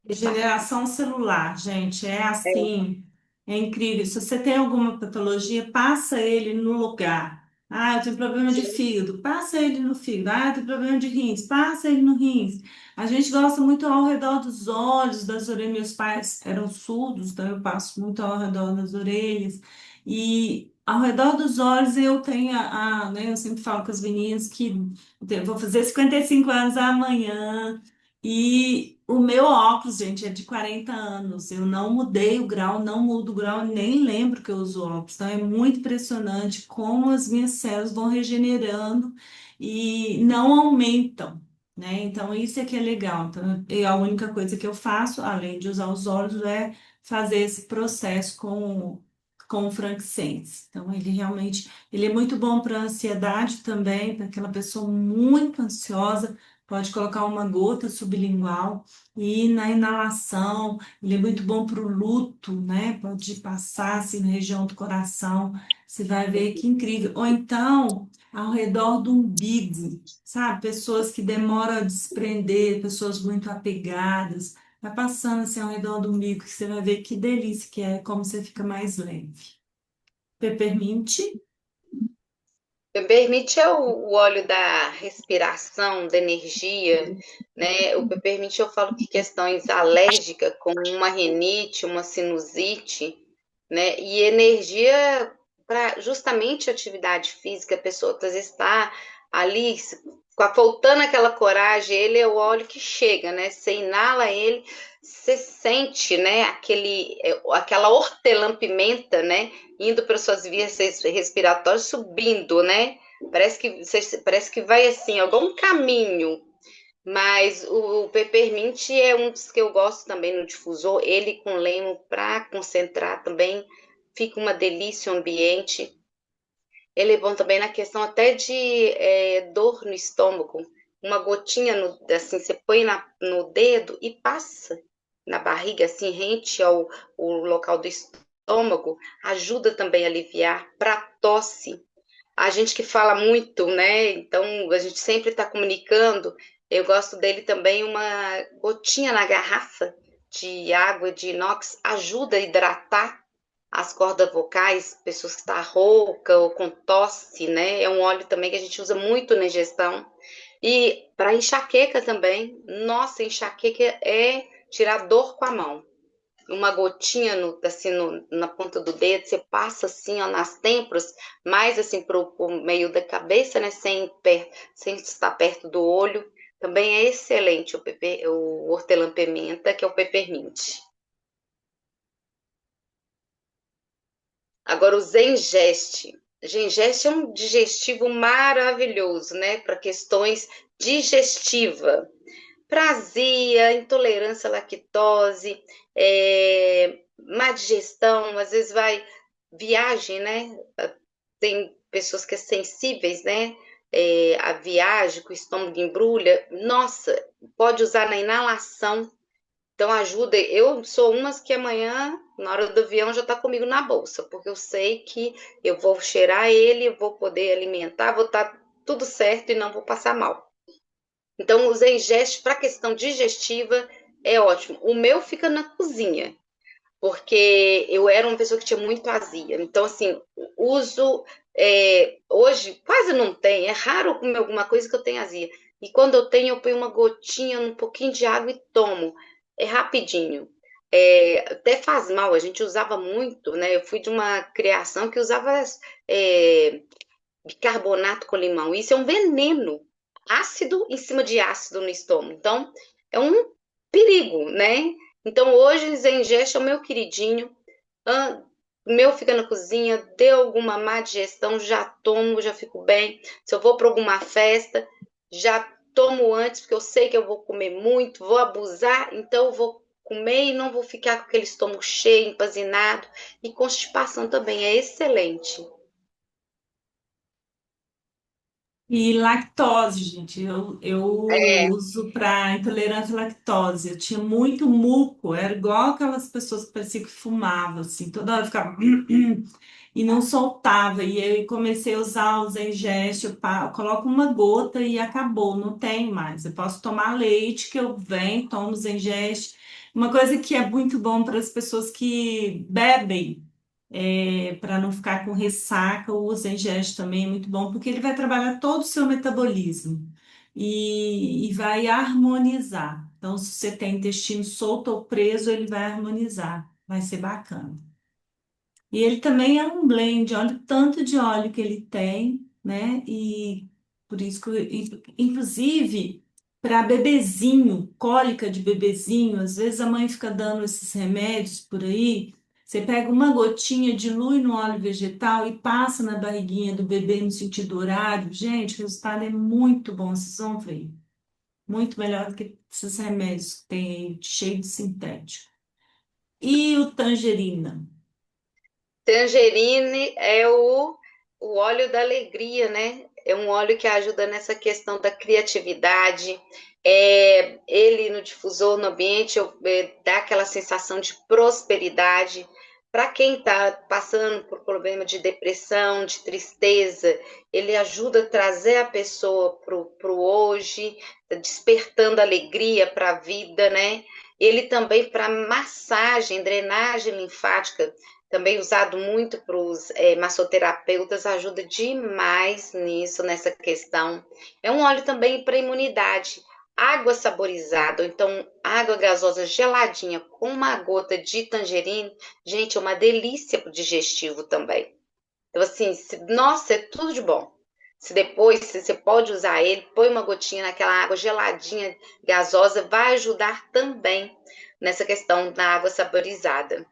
Regeneração celular, gente, é É, assim, é incrível. Se você tem alguma patologia, passa ele no lugar. Ah, eu tenho problema de sim, fígado, passa ele no fígado. Ah, eu tenho problema de rins, passa ele no rins. A gente gosta muito ao redor dos olhos, das orelhas. Meus pais eram surdos, então eu passo muito ao redor das orelhas. E ao redor dos olhos eu tenho né, eu sempre falo com as meninas que eu vou fazer 55 anos amanhã. E o meu óculos, gente, é de 40 anos. Eu não mudei o grau, não mudo o grau, nem lembro que eu uso óculos. Então é muito impressionante como as minhas células vão regenerando e não aumentam, né? Então isso é que é legal. Então, a única coisa que eu faço, além de usar os olhos, é fazer esse processo com o frankincense. Então ele realmente, ele é muito bom para ansiedade também, para aquela pessoa muito ansiosa. Pode colocar uma gota sublingual e na inalação, ele é muito bom para o luto, né? Pode passar assim na região do coração, você vai ver que incrível. Ou então, ao redor do umbigo, sabe? Pessoas que demoram a desprender, pessoas muito apegadas, vai passando assim ao redor do umbigo, que você vai ver que delícia que é, como você fica mais leve. Peppermint. peppermint é o óleo da respiração, da energia, né? O peppermint eu falo que questões alérgicas, como uma rinite, uma sinusite, né? E energia para justamente atividade física, a pessoa às vezes está ali faltando aquela coragem, ele é o óleo que chega, né? Você inala ele, você sente, né? Aquela hortelã-pimenta, né? Indo para suas vias respiratórias, subindo, né? Parece que vai assim, algum caminho. Mas o peppermint é um dos que eu gosto também no difusor. Ele com lemo para concentrar também fica uma delícia o ambiente. Ele é bom também na questão até de dor no estômago. Uma gotinha, assim, você põe no dedo e passa na barriga, assim, rente ao o local do estômago, ajuda também a aliviar. Para tosse, a gente que fala muito, né? Então, a gente sempre está comunicando. Eu gosto dele também, uma gotinha na garrafa de água de inox, ajuda a hidratar as cordas vocais, pessoas que estão rouca ou com tosse, né? É um óleo também que a gente usa muito na ingestão. E para enxaqueca também. Nossa, enxaqueca é tirar dor com a mão. uma gotinha assim, na ponta do dedo, você passa assim, ó, nas têmporas, mais assim pro meio da cabeça, né? Sem estar perto do olho. Também é excelente o hortelã-pimenta, que é o peppermint. Agora, o Zengeste. Zengeste é um digestivo maravilhoso, né? Para questões digestivas. Para azia, intolerância à lactose, má digestão, às vezes viagem, né? Tem pessoas que são sensíveis, né? A viagem, que o estômago embrulha. Nossa, pode usar na inalação. Então ajuda. Eu sou umas que amanhã, na hora do avião, já está comigo na bolsa, porque eu sei que eu vou cheirar ele, eu vou poder alimentar, vou estar tudo certo e não vou passar mal. Então, o Zengeste para questão digestiva é ótimo. O meu fica na cozinha, porque eu era uma pessoa que tinha muito azia. Então, assim, uso. Hoje quase não tem, é raro comer alguma coisa que eu tenha azia. E quando eu tenho, eu ponho uma gotinha, um pouquinho de água e tomo. É rapidinho. Até faz mal, a gente usava muito, né? Eu fui de uma criação que usava é, bicarbonato com limão. Isso é um veneno, ácido em cima de ácido no estômago. Então, é um perigo, né? Então, hoje, o Zengeste é o meu queridinho. O meu fica na cozinha, deu alguma má digestão, já tomo, já fico bem. Se eu vou para alguma festa, já tomo antes, porque eu sei que eu vou comer muito, vou abusar, então eu vou comer e não vou ficar com aquele estômago cheio, empazinado. E constipação também é excelente. E lactose, gente, eu É, uso para intolerância à lactose. Eu tinha muito muco, era igual aquelas pessoas que pareciam que fumavam, assim, toda hora ficava e não soltava. E eu comecei a usar o Zengeste, eu coloco uma gota e acabou, não tem mais. Eu posso tomar leite, que eu venho, tomo Zengeste. Uma coisa que é muito bom para as pessoas que bebem para não ficar com ressaca, o Ozengest também é muito bom, porque ele vai trabalhar todo o seu metabolismo e vai harmonizar. Então, se você tem intestino solto ou preso, ele vai harmonizar, vai ser bacana. E ele também é um blend, olha o tanto de óleo que ele tem, né? E por isso que, inclusive, para bebezinho, cólica de bebezinho, às vezes a mãe fica dando esses remédios por aí. Você pega uma gotinha, dilui no óleo vegetal e passa na barriguinha do bebê no sentido horário. Gente, o resultado é muito bom, vocês vão ver. Muito melhor do que esses remédios que tem aí, cheio de sintético. E o tangerina? tangerine é o óleo da alegria, né? É um óleo que ajuda nessa questão da criatividade. Ele no difusor, no ambiente, dá aquela sensação de prosperidade. Para quem está passando por problema de depressão, de tristeza, ele ajuda a trazer a pessoa para o hoje, despertando alegria para a vida, né? Ele também para massagem, drenagem linfática, também usado muito para os massoterapeutas, ajuda demais nisso, nessa questão. É um óleo também para imunidade. Água saborizada, ou então água gasosa geladinha com uma gota de tangerina, gente, é uma delícia para o digestivo também. Então, assim, nossa, é tudo de bom. Se depois você pode usar ele, põe uma gotinha naquela água geladinha, gasosa, vai ajudar também nessa questão da água saborizada.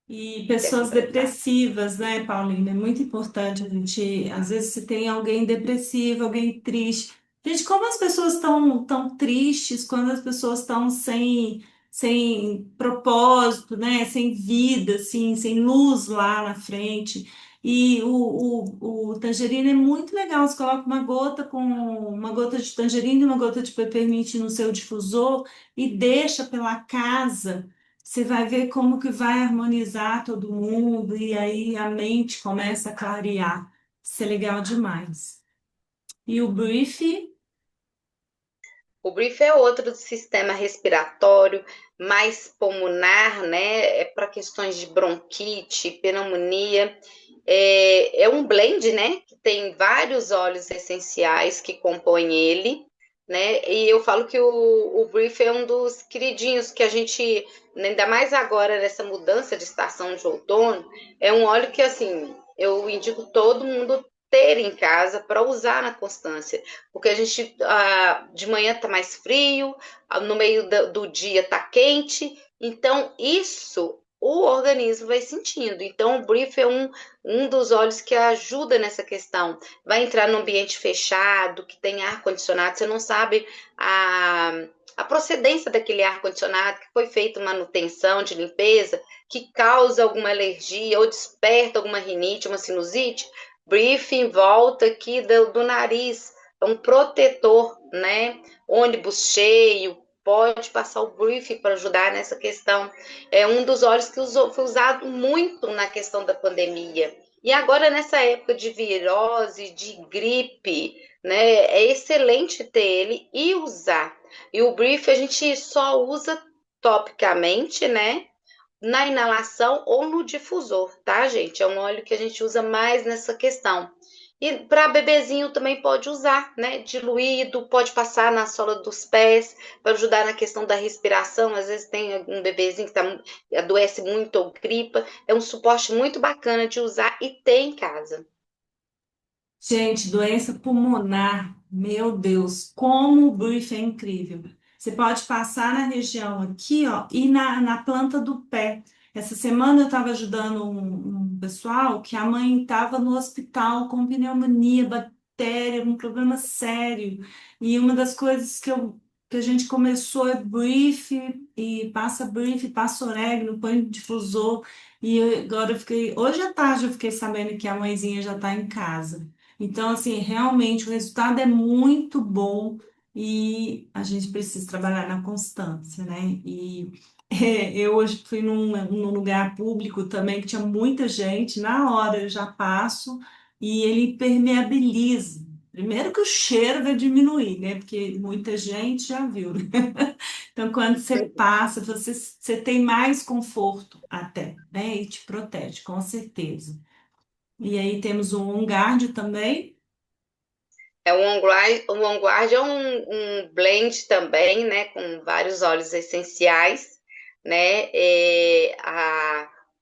E pessoas depressivas, né, Paulina? É muito importante a gente. Às vezes, se tem alguém depressivo, alguém triste. Gente, como as pessoas estão tão tristes quando as pessoas estão sem propósito, né? Sem vida, assim, sem luz lá na frente. E o tangerina é muito legal. Você coloca uma gota com uma gota de tangerina e uma gota de peppermint no seu difusor e deixa pela casa. Você vai ver como que vai harmonizar todo mundo e aí a mente começa a clarear. Isso é legal demais. E o brief, O brief é outro do sistema respiratório, mais pulmonar, né? É para questões de bronquite, pneumonia. É um blend, né? Que tem vários óleos essenciais que compõem ele. né? E eu falo que o Brief é um dos queridinhos que a gente, ainda mais agora nessa mudança de estação de outono, é um óleo que assim eu indico todo mundo ter em casa para usar na constância, porque a gente de manhã tá mais frio, no meio do dia tá quente, então isso o organismo vai sentindo. Então o Brief é um dos óleos que ajuda nessa questão. Vai entrar no ambiente fechado, que tem ar-condicionado, você não sabe a procedência daquele ar-condicionado, que foi feita manutenção de limpeza, que causa alguma alergia ou desperta alguma rinite, uma sinusite. Brief em volta aqui do nariz, é um protetor, né? Ônibus cheio, pode passar o brief para ajudar nessa questão. É um dos óleos que foi usado muito na questão da pandemia. E agora, nessa época de virose, de gripe, né, é excelente ter ele e usar. E o brief a gente só usa topicamente, né, na inalação ou no difusor, tá, gente? É um óleo que a gente usa mais nessa questão. E para bebezinho também pode usar, né? Diluído, pode passar na sola dos pés para ajudar na questão da respiração. Às vezes tem um bebezinho que adoece muito ou gripa. É um suporte muito bacana de usar e ter em casa. Gente, doença pulmonar, meu Deus, como o Brief é incrível. Você pode passar na região aqui, ó, e na planta do pé. Essa semana eu estava ajudando um pessoal que a mãe estava no hospital com pneumonia, bactéria, um problema sério. E uma das coisas que a gente começou é Brief, e passa orégano, põe no difusor. Agora eu fiquei, hoje à tarde eu fiquei sabendo que a mãezinha já está em casa. Então, assim, realmente o resultado é muito bom e a gente precisa trabalhar na constância, né? Eu hoje fui num lugar público também que tinha muita gente, na hora eu já passo e ele permeabiliza. Primeiro que o cheiro vai diminuir, né? Porque muita gente já viu, né? Então, quando você passa, você tem mais conforto até, né? E te protege, com certeza. E aí temos o OnGuard também. O OnGuard é um blend também, né, com vários óleos essenciais, né,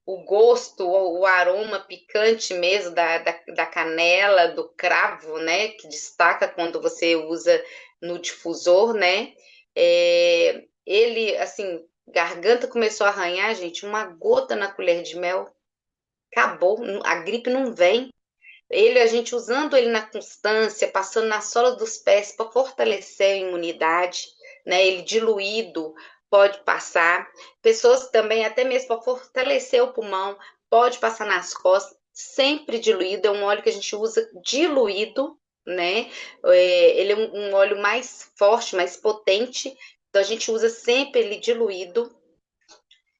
o gosto, o aroma picante mesmo da canela, do cravo, né, que destaca quando você usa no difusor, né, ele, assim, garganta começou a arranhar, gente, uma gota na colher de mel, acabou, a gripe não vem. Ele, a gente usando ele na constância, passando na sola dos pés para fortalecer a imunidade, né? Ele diluído pode passar. Pessoas também, até mesmo para fortalecer o pulmão, pode passar nas costas, sempre diluído. É um óleo que a gente usa diluído, né? Ele é um óleo mais forte, mais potente. Então a gente usa sempre ele diluído.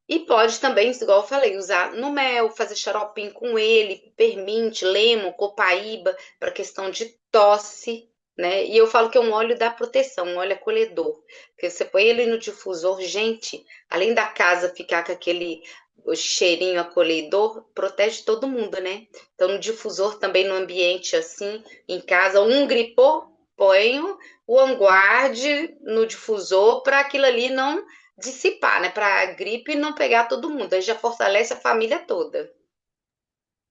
E pode também, igual eu falei, usar no mel, fazer xaropinho com ele, peppermint, lemon, copaíba, para questão de tosse, né? E eu falo que é um óleo da proteção, um óleo acolhedor. Porque você põe ele no difusor, gente, além da casa ficar com aquele o cheirinho acolhedor, protege todo mundo, né? Então, no difusor também, no ambiente assim, em casa, um gripou, ponho o On Guard no difusor para aquilo ali não dissipar, né? Para a gripe não pegar todo mundo. Aí já fortalece a família toda.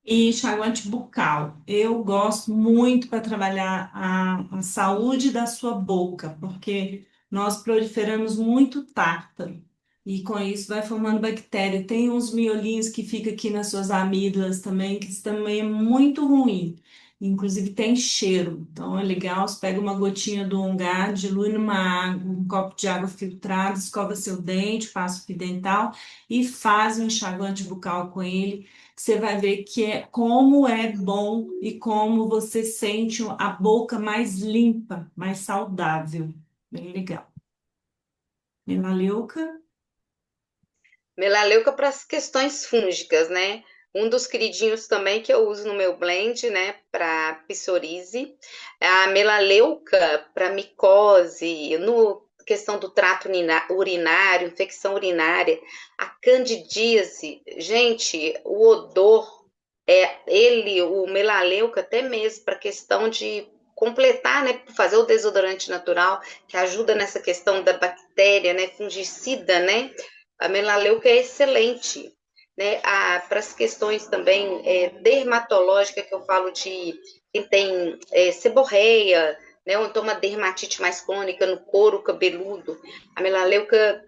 E enxaguante bucal. Eu gosto muito para trabalhar a saúde da sua boca, porque nós proliferamos muito tártaro. E com isso vai formando bactéria. Tem uns miolinhos que ficam aqui nas suas amígdalas também, que isso também é muito ruim. Inclusive tem cheiro. Então é legal, você pega uma gotinha do Ongar, dilui numa água, um copo de água filtrada, escova seu dente, passa o fio dental e faz um enxaguante bucal com ele, você vai ver que é como é bom e como você sente a boca mais limpa, mais saudável. Bem legal. Melaleuca, Melaleuca para as questões fúngicas, né? Um dos queridinhos também que eu uso no meu blend, né, para psoríase, é a melaleuca para micose, no questão do trato urinário, infecção urinária, a candidíase. Gente, o odor o melaleuca até mesmo para questão de completar, né, fazer o desodorante natural, que ajuda nessa questão da bactéria, né, fungicida, né, a melaleuca é excelente, né, para as questões também dermatológicas, que eu falo de quem tem seborreia, né, ou então uma dermatite mais crônica no couro cabeludo, a melaleuca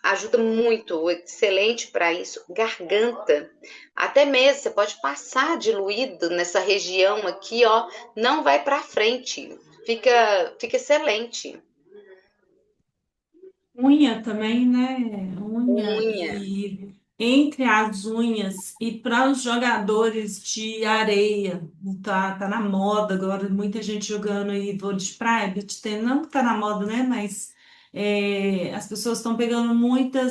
ajuda muito, excelente para isso. Garganta, até mesmo você pode passar diluído nessa região aqui, ó, não vai para frente, fica excelente. Unha também, né? Unha Unha, e entre as unhas e para os jogadores de areia, tá na moda agora, muita gente jogando aí vôlei de praia, beach tennis, não que tá na moda, né? Mas as pessoas estão pegando muita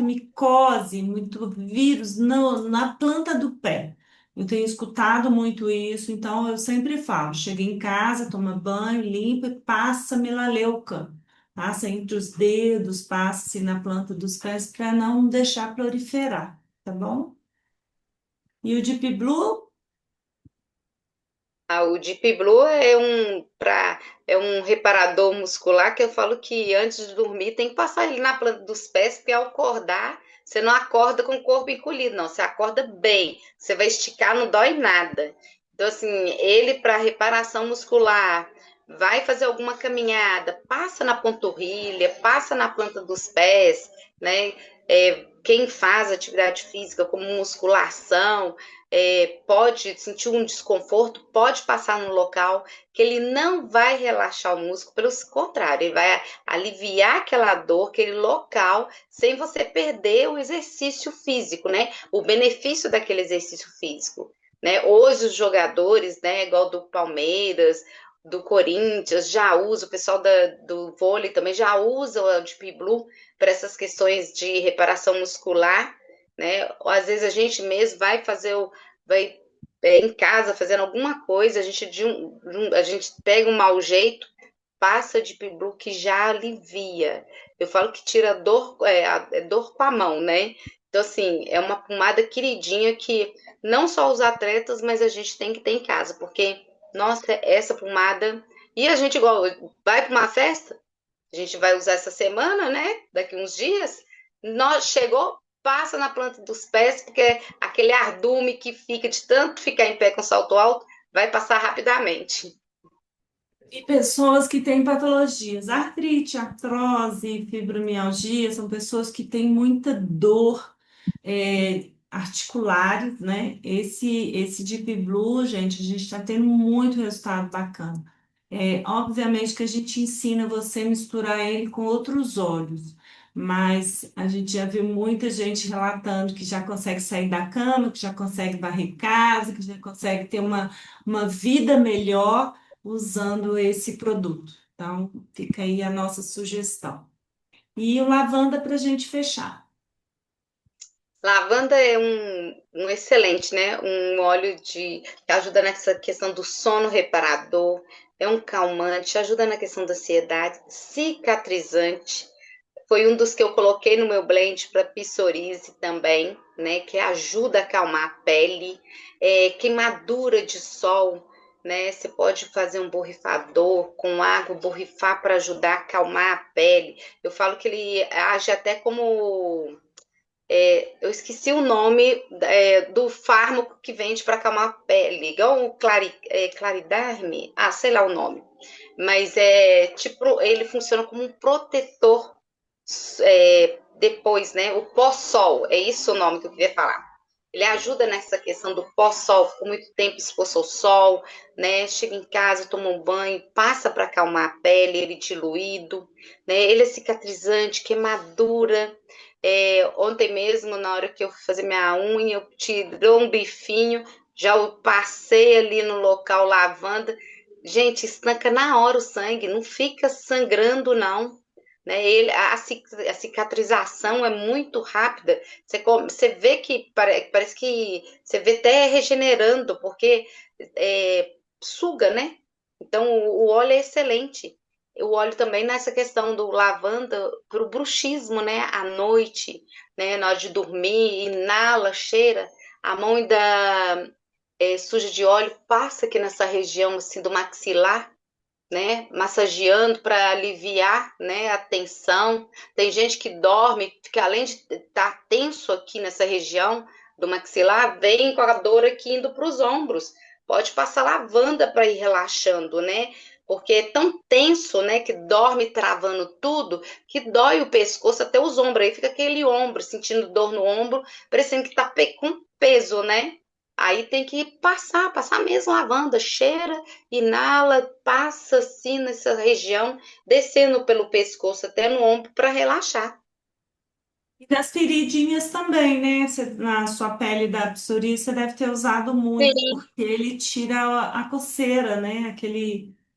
micose, muito vírus na planta do pé. Eu tenho escutado muito isso, então eu sempre falo, chega em casa, toma banho, limpa e passa melaleuca. Passa entre os dedos, passe na planta dos pés para não deixar proliferar, tá bom? E o Deep Blue, o Deep Blue é um reparador muscular que eu falo que antes de dormir tem que passar ele na planta dos pés, porque ao acordar, você não acorda com o corpo encolhido, não, você acorda bem, você vai esticar, não dói nada. Então, assim, ele para reparação muscular, vai fazer alguma caminhada, passa na panturrilha, passa na planta dos pés, né? Quem faz atividade física como musculação, pode sentir um desconforto, pode passar no local que ele não vai relaxar o músculo, pelo contrário, ele vai aliviar aquela dor, aquele local, sem você perder o exercício físico, né? O benefício daquele exercício físico, né? Hoje os jogadores, né, igual do Palmeiras, do Corinthians, já usa, o pessoal do vôlei também já usa o Deep Blue para essas questões de reparação muscular, né? Ou às vezes a gente mesmo vai em casa fazendo alguma coisa, a gente pega um mau jeito, passa de Blue que já alivia. Eu falo que tira dor, dor com a mão, né? Então, assim, é uma pomada queridinha que não só os atletas, mas a gente tem que ter em casa, porque, nossa, essa pomada. E a gente, igual, vai para uma festa, a gente vai usar essa semana, né? Daqui uns dias. Nós chegou, passa na planta dos pés, porque aquele ardume que fica de tanto ficar em pé com salto alto vai passar rapidamente. e pessoas que têm patologias, artrite, artrose, fibromialgia, são pessoas que têm muita dor articulares, né? Esse Deep Blue, gente, a gente está tendo muito resultado bacana. Obviamente que a gente ensina você a misturar ele com outros óleos, mas a gente já viu muita gente relatando que já consegue sair da cama, que já consegue varrer casa, que já consegue ter uma vida melhor usando esse produto. Então, fica aí a nossa sugestão. E o lavanda para a gente fechar. Lavanda é um excelente, né? Um óleo que ajuda nessa questão do sono reparador, é um calmante, ajuda na questão da ansiedade, cicatrizante. Foi um dos que eu coloquei no meu blend para psoríase também, né? Que ajuda a acalmar a pele, queimadura de sol, né? Você pode fazer um borrifador com água, borrifar para ajudar a acalmar a pele. Eu falo que ele age até como eu esqueci o nome do fármaco que vende para acalmar a pele, igual o Clariderme, sei lá o nome. Mas tipo, ele funciona como um protetor depois, né? O pós-sol, é isso o nome que eu queria falar. Ele ajuda nessa questão do pós-sol, ficou muito tempo exposto ao sol, né? Chega em casa, toma um banho, passa para acalmar a pele, ele diluído, né? Ele é cicatrizante, queimadura. Ontem mesmo, na hora que eu fui fazer minha unha, eu tirou um bifinho, já eu passei ali no local lavanda. Gente, estanca na hora o sangue, não fica sangrando, não. Né? A cicatrização é muito rápida. Você vê que parece que você vê até regenerando, porque suga, né? Então o óleo é excelente. O óleo também nessa questão do lavanda para o bruxismo, né? À noite, né? Na hora de dormir, inala, cheira. A mão ainda suja de óleo, passa aqui nessa região assim do maxilar, né? Massageando para aliviar, né, a tensão. Tem gente que dorme, que além de estar tenso aqui nessa região do maxilar, vem com a dor aqui indo para os ombros. Pode passar lavanda para ir relaxando, né? Porque é tão tenso, né, que dorme travando tudo, que dói o pescoço até os ombros. Aí fica aquele ombro, sentindo dor no ombro, parecendo que tá com peso, né? Aí tem que passar mesmo lavanda, cheira, inala, passa assim nessa região, descendo pelo pescoço até no ombro para relaxar. E das feridinhas também, né? Na sua pele da psoríase, você deve ter usado muito, Sim, porque ele tira a coceira, né?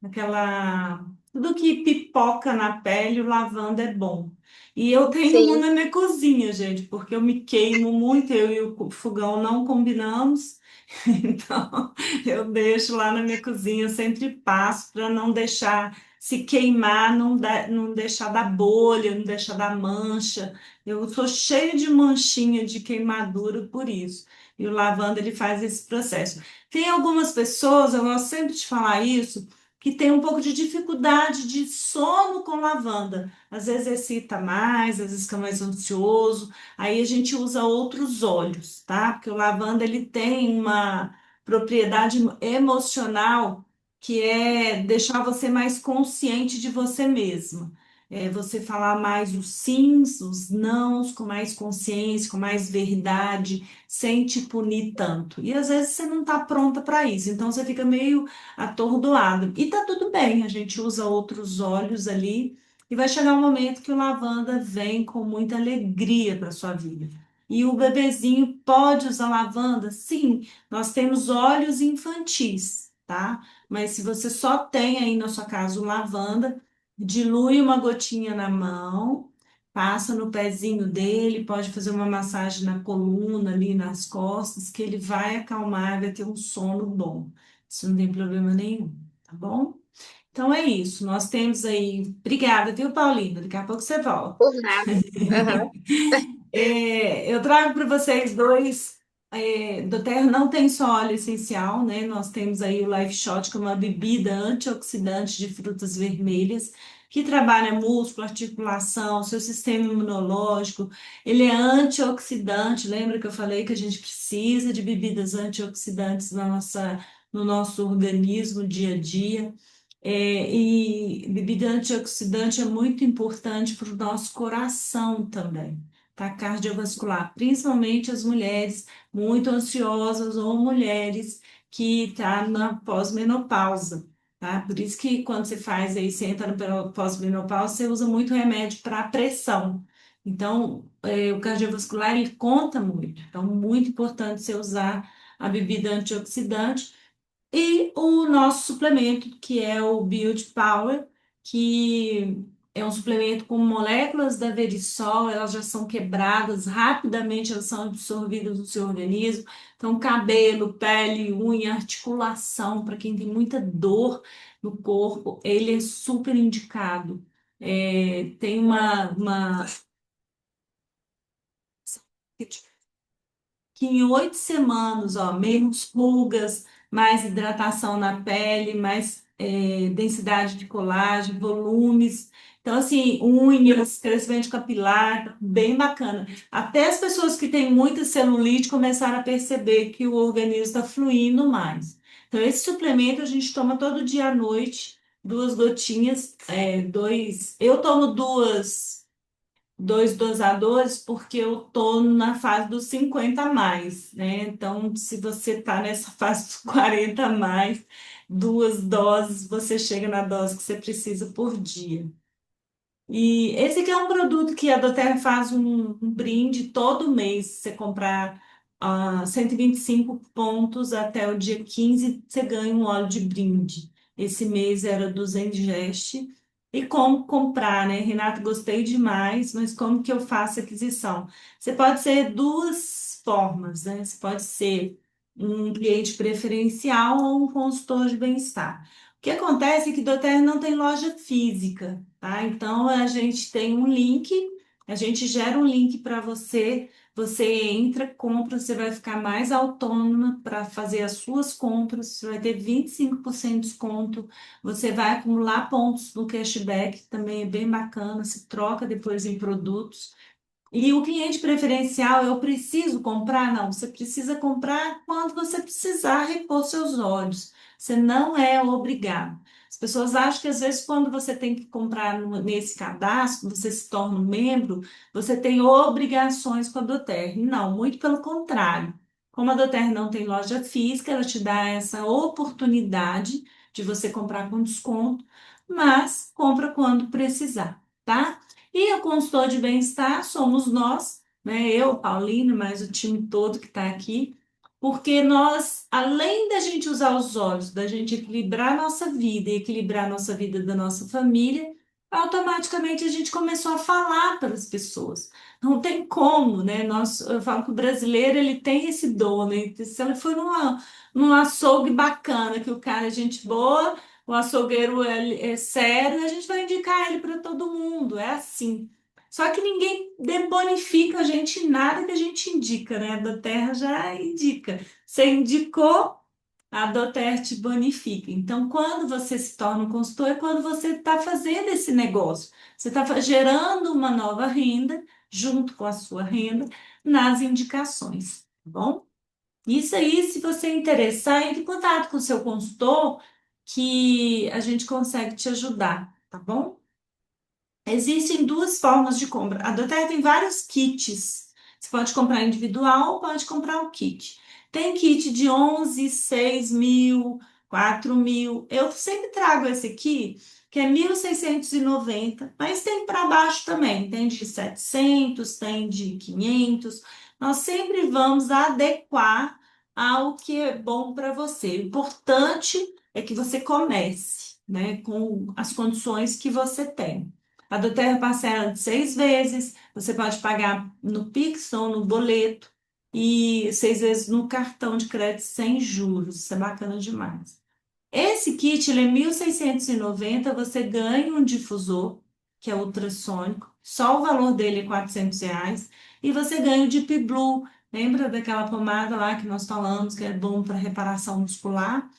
Aquela... Tudo que pipoca na pele, o lavanda é bom. E eu tenho um sim. na minha cozinha, gente, porque eu me queimo muito, eu e o fogão não combinamos. Então, eu deixo lá na minha cozinha, eu sempre passo para não deixar se queimar, não deixar dar bolha, não deixar dar mancha. Eu sou cheia de manchinha de queimadura por isso. E o lavanda ele faz esse processo. Tem algumas pessoas, eu gosto sempre de falar isso, que tem um pouco de dificuldade de sono com lavanda. Às vezes excita mais, às vezes fica mais ansioso. Aí a gente usa outros óleos, tá? Porque o lavanda ele tem uma propriedade emocional que é deixar você mais consciente de você mesma. É você falar mais os sims, os nãos, com mais consciência, com mais verdade, sem te punir tanto. E às vezes você não está pronta para isso, então você fica meio atordoado. E tá tudo bem, a gente usa outros óleos ali e vai chegar um momento que o lavanda vem com muita alegria para sua vida. E o bebezinho pode usar lavanda? Sim, nós temos óleos infantis, tá? Mas se você só tem aí na sua casa o lavanda, dilui uma gotinha na mão, passa no pezinho dele, pode fazer uma massagem na coluna, ali nas costas, que ele vai acalmar, vai ter um sono bom. Isso não tem problema nenhum, tá bom? Então é isso. Nós temos aí. Obrigada, viu, Paulina? Daqui a pouco você volta. Por nada. Aham. Eu trago para vocês dois. Do Terra não tem só óleo essencial, né? Nós temos aí o Life Shot, que é uma bebida antioxidante de frutas vermelhas, que trabalha músculo, articulação, seu sistema imunológico. Ele é antioxidante. Lembra que eu falei que a gente precisa de bebidas antioxidantes no nosso organismo dia a dia? E bebida antioxidante é muito importante para o nosso coração também, tá? Cardiovascular, principalmente as mulheres muito ansiosas ou mulheres que estão na pós-menopausa, tá? Por isso que quando você faz aí, você entra no pós-menopausa, você usa muito remédio para pressão. Então, o cardiovascular, ele conta muito. Então, muito importante você usar a bebida antioxidante e o nosso suplemento, que é o Build Power, que é um suplemento com moléculas da Verisol, elas já são quebradas rapidamente, elas são absorvidas no seu organismo. Então, cabelo, pele, unha, articulação, para quem tem muita dor no corpo, ele é super indicado. Tem uma que em 8 semanas, ó, menos pulgas, mais hidratação na pele, mais densidade de colágeno, volumes. Então, assim, unhas, crescimento capilar, bem bacana. Até as pessoas que têm muita celulite começaram a perceber que o organismo está fluindo mais. Então, esse suplemento a gente toma todo dia à noite, 2 gotinhas, dois. Eu tomo dois dosadores, porque eu tô na fase dos 50 a mais, né? Então, se você tá nessa fase dos 40 a mais, 2 doses, você chega na dose que você precisa por dia. E esse aqui é um produto que a Doterra faz um brinde todo mês. Se você comprar 125 pontos até o dia 15, você ganha um óleo de brinde. Esse mês era do Zengest. E como comprar, né? Renato, gostei demais, mas como que eu faço a aquisição? Você pode ser duas formas, né? Você pode ser um cliente preferencial ou um consultor de bem-estar. O que acontece é que Doterra não tem loja física, tá? Então a gente tem um link, A gente gera um link para você, você entra, compra, você vai ficar mais autônoma para fazer as suas compras, você vai ter 25% de desconto, você vai acumular pontos no cashback, que também é bem bacana, se troca depois em produtos. E o cliente preferencial, eu preciso comprar? Não, você precisa comprar quando você precisar repor seus olhos. Você não é obrigado. As pessoas acham que às vezes quando você tem que comprar nesse cadastro, você se torna um membro, você tem obrigações com a Doterra. Não, muito pelo contrário. Como a Doterra não tem loja física, ela te dá essa oportunidade de você comprar com desconto, mas compra quando precisar, tá? E o consultor de bem-estar somos nós, né? Eu, Paulina, mais o time todo que está aqui, porque nós, além da gente usar os olhos, da gente equilibrar a nossa vida e equilibrar a nossa vida da nossa família, automaticamente a gente começou a falar para as pessoas. Não tem como, né? Eu falo que o brasileiro ele tem esse dom, né? Se ele for num açougue bacana, que o cara é gente boa, o açougueiro é sério, a gente vai indicar ele para todo mundo, é assim. Só que ninguém bonifica a gente em nada que a gente indica, né? A Doterra já indica. Você indicou, a Doterra te bonifica. Então, quando você se torna um consultor, é quando você está fazendo esse negócio. Você está gerando uma nova renda, junto com a sua renda, nas indicações, tá bom? Isso aí, se você interessar, entre em contato com o seu consultor, que a gente consegue te ajudar, tá bom? Existem duas formas de compra. A Doterra tem vários kits. Você pode comprar individual ou pode comprar o kit. Tem kit de 11, 6 mil, 4 mil. Eu sempre trago esse aqui, que é 1.690, mas tem para baixo também. Tem de 700, tem de 500. Nós sempre vamos adequar ao que é bom para você. O importante é que você comece, né, com as condições que você tem. A do Terra parcela de 6 vezes, você pode pagar no Pix ou no boleto, e 6 vezes no cartão de crédito sem juros. Isso é bacana demais. Esse kit ele é 1.690. Você ganha um difusor, que é ultrassônico, só o valor dele é R$ 400, e você ganha o Deep Blue. Lembra daquela pomada lá que nós falamos que é bom para reparação muscular?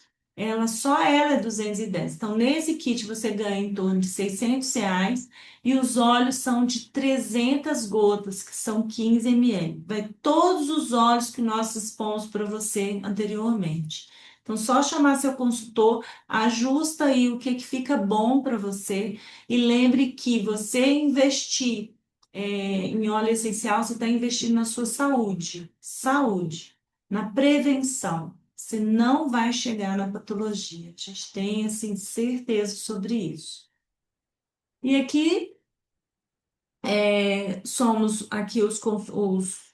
Só ela é 210. Então, nesse kit você ganha em torno de R$ 600, e os óleos são de 300 gotas, que são 15 ml. Vai todos os óleos que nós expomos para você anteriormente. Então, só chamar seu consultor, ajusta aí o que fica bom para você, e lembre que você investir em óleo essencial, você está investindo na sua saúde, na prevenção. Você não vai chegar na patologia. A gente tem assim certeza sobre isso. E aqui somos aqui os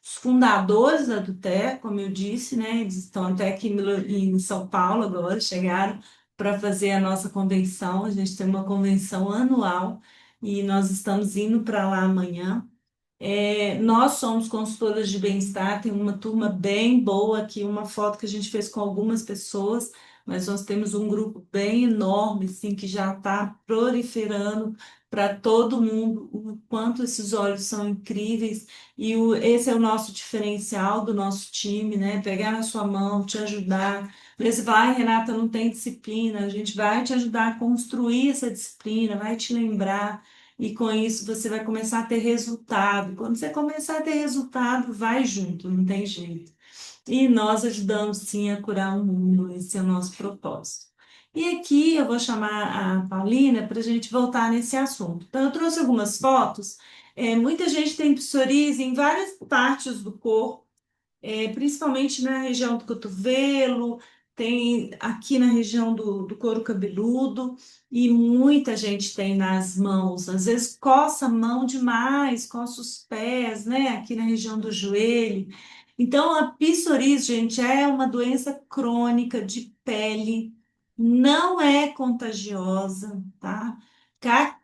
fundadores da Duter, como eu disse, né? Eles estão até aqui em São Paulo agora, chegaram para fazer a nossa convenção. A gente tem uma convenção anual e nós estamos indo para lá amanhã. Nós somos consultoras de bem-estar, tem uma turma bem boa aqui, uma foto que a gente fez com algumas pessoas, mas nós temos um grupo bem enorme, assim, que já está proliferando para todo mundo, o quanto esses olhos são incríveis, e esse é o nosso diferencial do nosso time, né? Pegar na sua mão, te ajudar. Você fala, ai, Renata, não tem disciplina, a gente vai te ajudar a construir essa disciplina, vai te lembrar. E com isso você vai começar a ter resultado. Quando você começar a ter resultado, vai junto, não tem jeito. E nós ajudamos sim a curar o mundo, esse é o nosso propósito. E aqui eu vou chamar a Paulina para a gente voltar nesse assunto. Então, eu trouxe algumas fotos. Muita gente tem psoríase em várias partes do corpo, principalmente na região do cotovelo, tem aqui na região do couro cabeludo, e muita gente tem nas mãos. Às vezes coça a mão demais, coça os pés, né? Aqui na região do joelho. Então, a psoríase, gente, é uma doença crônica de pele, não é contagiosa, tá?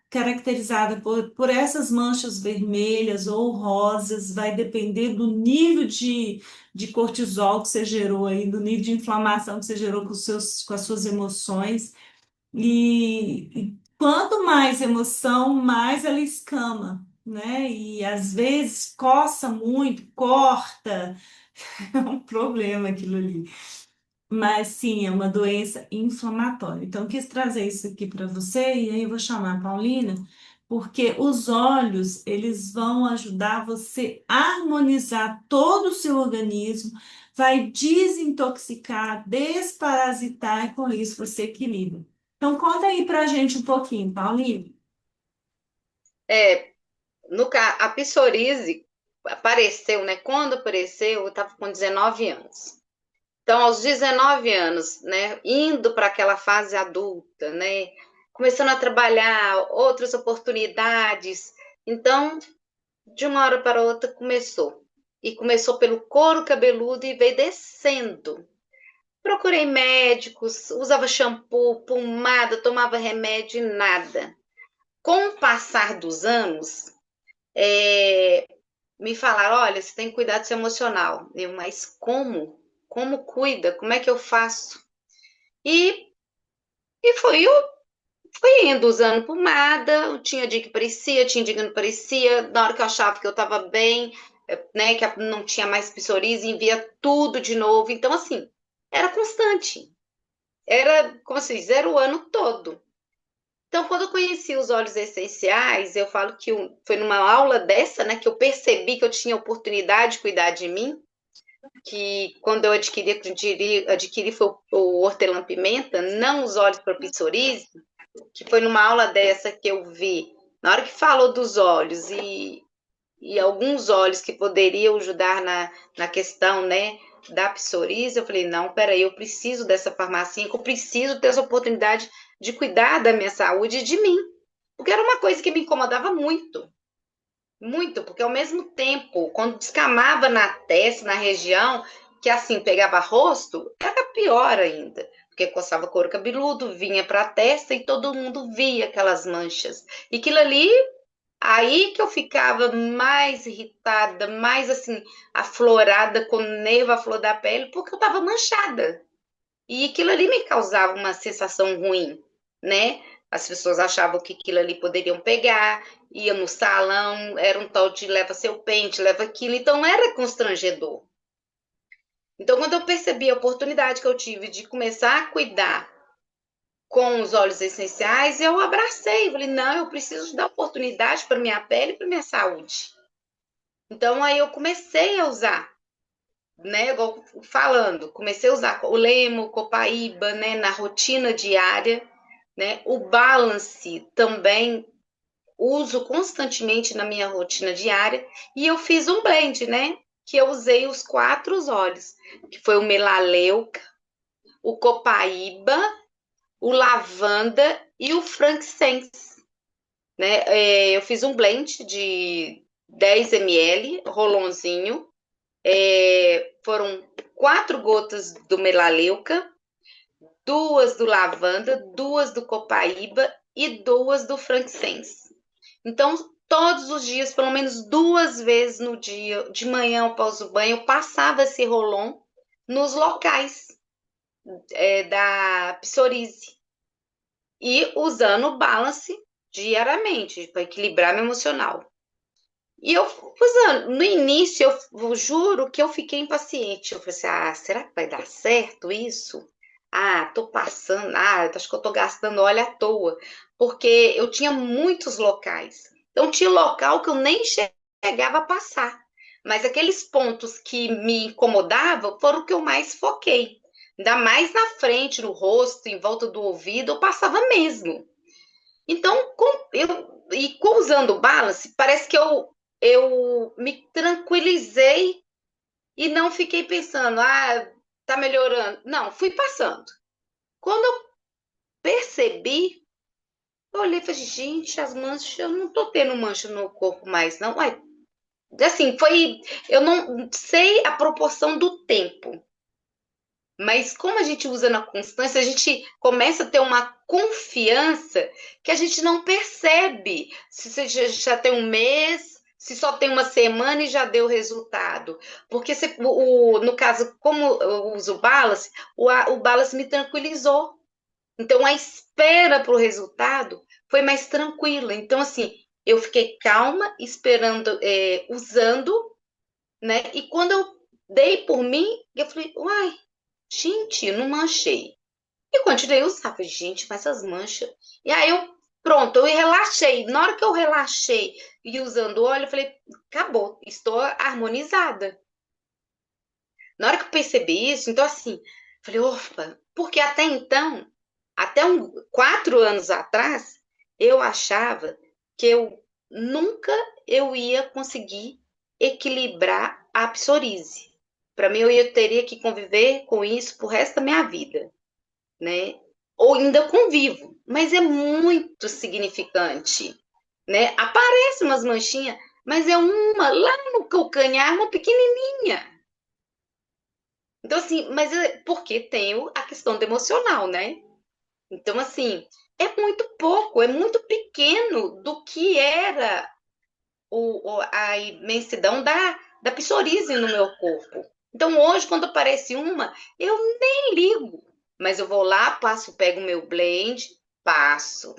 Caracterizada por essas manchas vermelhas ou rosas, vai depender do nível de cortisol que você gerou aí, do nível de inflamação que você gerou com as suas e quanto mais emoção, mais ela escama. né? E às vezes coça muito, corta, é um problema aquilo ali. Mas sim, é uma doença inflamatória. Então, eu quis trazer isso aqui para você, e aí eu vou chamar a Paulina, porque os óleos, eles vão ajudar você a harmonizar todo o seu organismo, vai desintoxicar, desparasitar, e com isso você equilibra. Então, conta aí pra gente um pouquinho, Paulina. É, a psoríase apareceu, né? Quando apareceu, eu estava com 19 anos. Então, aos 19 anos, né, indo para aquela fase adulta, né, começando a trabalhar outras oportunidades. Então, de uma hora para outra começou. E começou pelo couro cabeludo e veio descendo. Procurei médicos, usava shampoo, pomada, tomava remédio e nada. Com o passar dos anos, me falaram, olha, você tem que cuidar do seu emocional. Eu, mas como? Como cuida? Como é que eu faço? E, e fui indo, usando pomada, tinha dia que parecia, tinha dia que não parecia, na hora que eu achava que eu estava bem, né, que não tinha mais psoríase, envia tudo de novo. Então, assim, era constante. Era, como se diz, era o ano todo. Então, quando eu conheci os óleos essenciais, eu falo que foi numa aula dessa, né, que eu percebi que eu tinha oportunidade de cuidar de mim, que quando eu adquiri foi o hortelã-pimenta, não os óleos para psoríase, que foi numa aula dessa que eu vi, na hora que falou dos óleos e alguns óleos que poderiam ajudar na questão, né, da psoríase, eu falei, não, peraí, eu preciso dessa farmacinha, eu preciso ter essa oportunidade de cuidar da minha saúde e de mim. Porque era uma coisa que me incomodava muito, muito, porque ao mesmo tempo, quando descamava na testa, na região, que assim pegava rosto, era pior ainda, porque coçava couro cabeludo, vinha para a testa e todo mundo via aquelas manchas. E aquilo ali, aí que eu ficava mais irritada, mais assim, aflorada, com nervo à flor da pele, porque eu estava manchada. E aquilo ali me causava uma sensação ruim, né? As pessoas achavam que aquilo ali poderiam pegar, ia no salão, era um tal de leva seu pente, leva aquilo, então era constrangedor. Então, quando eu percebi a oportunidade que eu tive de começar a cuidar com os óleos essenciais, eu abracei, falei, não, eu preciso dar oportunidade para minha pele e para minha saúde. Então, aí eu comecei a usar, né, falando, comecei a usar o Lemo, Copaíba, né, na rotina diária, né, o Balance também uso constantemente na minha rotina diária, e eu fiz um blend, né, que eu usei os 4 óleos, que foi o Melaleuca, o Copaíba, o Lavanda e o Frankincense, né, eu fiz um blend de 10 ml, rolonzinho, foram 4 gotas do melaleuca, 2 do lavanda, 2 do copaíba e 2 do frankincense. Então, todos os dias, pelo menos 2 vezes no dia, de manhã após o banho, eu passava esse rolon nos locais da psoríase e usando o balance diariamente para equilibrar meu emocional. E eu usando, no início, eu juro que eu fiquei impaciente. Eu falei assim: ah, será que vai dar certo isso? Ah, tô passando, acho que eu tô gastando óleo à toa, porque eu tinha muitos locais. Então, tinha local que eu nem chegava a passar. Mas aqueles pontos que me incomodavam foram o que eu mais foquei. Ainda mais na frente, no rosto, em volta do ouvido, eu passava mesmo. Então, usando o balance, parece que eu me tranquilizei e não fiquei pensando, ah, tá melhorando. Não, fui passando. Quando eu percebi, eu olhei e falei, gente, as manchas, eu não tô tendo mancha no corpo mais, não. Ué, assim, eu não sei a proporção do tempo, mas como a gente usa na constância, a gente começa a ter uma confiança que a gente não percebe se você já tem um mês, se só tem uma semana e já deu resultado. Porque no caso, como eu uso o Balance, o Balance me tranquilizou. Então a espera para o resultado foi mais tranquila. Então, assim, Eu fiquei calma, esperando, usando, né? E quando eu dei por mim, eu falei, uai, gente, eu não manchei. E continuei a usar. Falei, gente, mas essas manchas. E aí pronto, eu relaxei. Na hora que eu relaxei e usando o óleo, eu falei, acabou, estou harmonizada. Na hora que eu percebi isso, então assim, falei, opa, porque até então, até 4 anos atrás, eu achava que eu nunca eu ia conseguir equilibrar a psoríase. Para mim, teria que conviver com isso pro resto da minha vida, né? Ou ainda convivo, mas é muito significante, né? Aparece umas manchinhas, mas é uma lá no calcanhar, uma pequenininha. Então, assim, mas porque tem a questão do emocional, né? Então, assim, é muito pouco, é muito pequeno do que era a imensidão da psoríase no meu corpo. Então, hoje, quando aparece uma, eu nem ligo. Mas eu vou lá, passo, pego o meu blend, passo,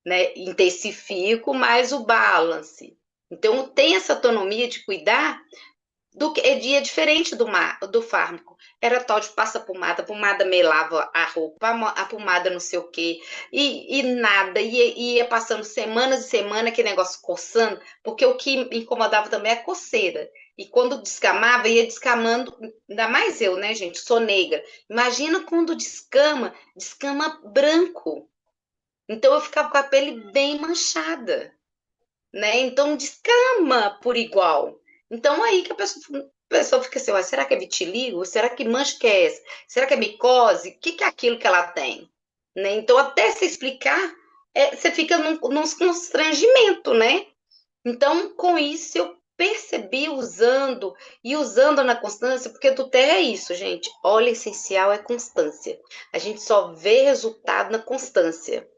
né? Intensifico mais o balance. Então, tem essa autonomia de cuidar do que é diferente do fármaco. Era tal de passa pomada, a pomada melava a roupa, a pomada não sei o quê, e nada, ia passando semanas e semanas, aquele negócio coçando, porque o que me incomodava também é a coceira. E quando descamava, ia descamando, ainda mais eu, né, gente? Sou negra. Imagina quando descama, descama branco. Então eu ficava com a pele bem manchada, né? Então descama por igual. Então aí que a pessoa fica assim, será que é vitiligo? Será que mancha que é essa? Será que é micose? O que, que é aquilo que ela tem? Né? Então até se explicar, você fica num constrangimento, né? Então com isso eu percebi usando na constância, porque do terra é isso, gente. Óleo essencial é constância. A gente só vê resultado na constância.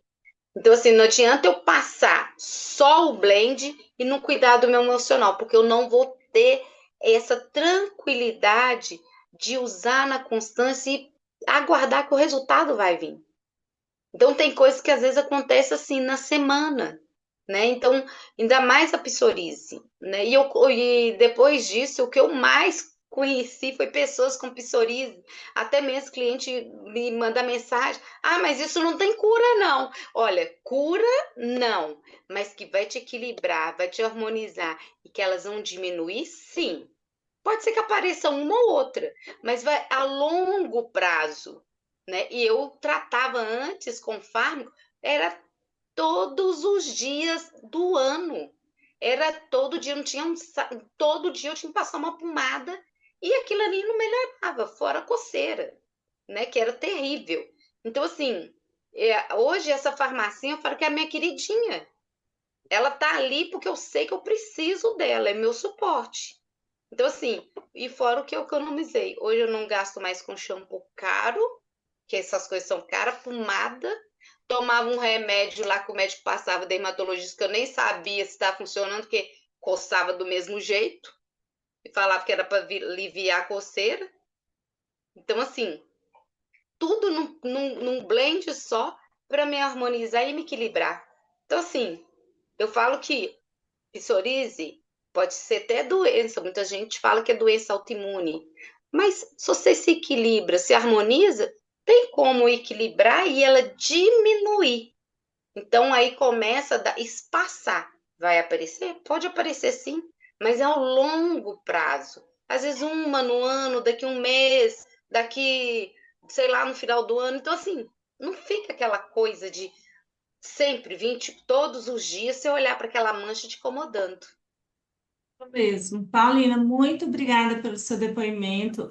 Então, assim, não adianta eu passar só o blend e não cuidar do meu emocional, porque eu não vou ter essa tranquilidade de usar na constância e aguardar que o resultado vai vir. Então, tem coisas que às vezes acontecem assim na semana, né? Então, ainda mais a psoríase, né? E depois disso, o que eu mais conheci foi pessoas com psoríase, até mesmo cliente me manda mensagem: "Ah, mas isso não tem cura não". Olha, cura não, mas que vai te equilibrar, vai te harmonizar e que elas vão diminuir, sim. Pode ser que apareça uma ou outra, mas vai a longo prazo, né? E eu tratava antes com fármaco, era todos os dias do ano. Era todo dia, não tinha todo dia eu tinha que passar uma pomada e aquilo ali não melhorava, fora a coceira, né? Que era terrível. Então, assim, hoje essa farmacinha eu falo que é a minha queridinha. Ela tá ali porque eu sei que eu preciso dela, é meu suporte. Então, assim, e fora o que eu economizei. Hoje eu não gasto mais com shampoo caro, que essas coisas são caras, pomada. Tomava um remédio lá que o médico passava, dermatologista, que eu nem sabia se estava funcionando, porque coçava do mesmo jeito. E falava que era para aliviar a coceira. Então, assim, tudo num blend só para me harmonizar e me equilibrar. Então, assim, eu falo que psoríase pode ser até doença, muita gente fala que é doença autoimune, mas se você se equilibra, se harmoniza, tem como equilibrar e ela diminuir. Então aí começa a espaçar. Vai aparecer? Pode aparecer sim, mas é ao longo prazo. Às vezes uma no ano, daqui um mês, daqui, sei lá, no final do ano. Então, assim, não fica aquela coisa de sempre, 20, todos os dias, você olhar para aquela mancha te incomodando. Mesmo. Paulina, muito obrigada pelo seu depoimento.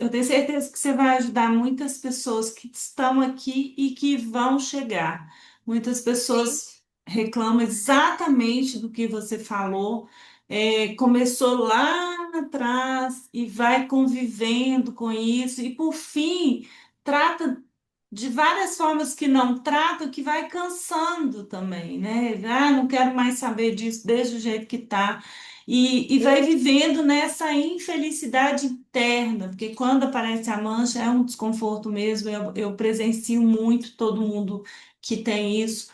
Eu tenho certeza que você vai ajudar muitas pessoas que estão aqui e que vão chegar. Muitas Sim, pessoas reclamam exatamente do que você falou. Começou lá atrás e vai convivendo com isso, e por fim trata de várias formas que não trata, que vai cansando também, né? Ah, não quero mais saber disso, desde o jeito que está. E vai isso. vivendo nessa infelicidade interna, porque quando aparece a mancha é um desconforto mesmo. Eu presencio muito todo mundo que tem isso.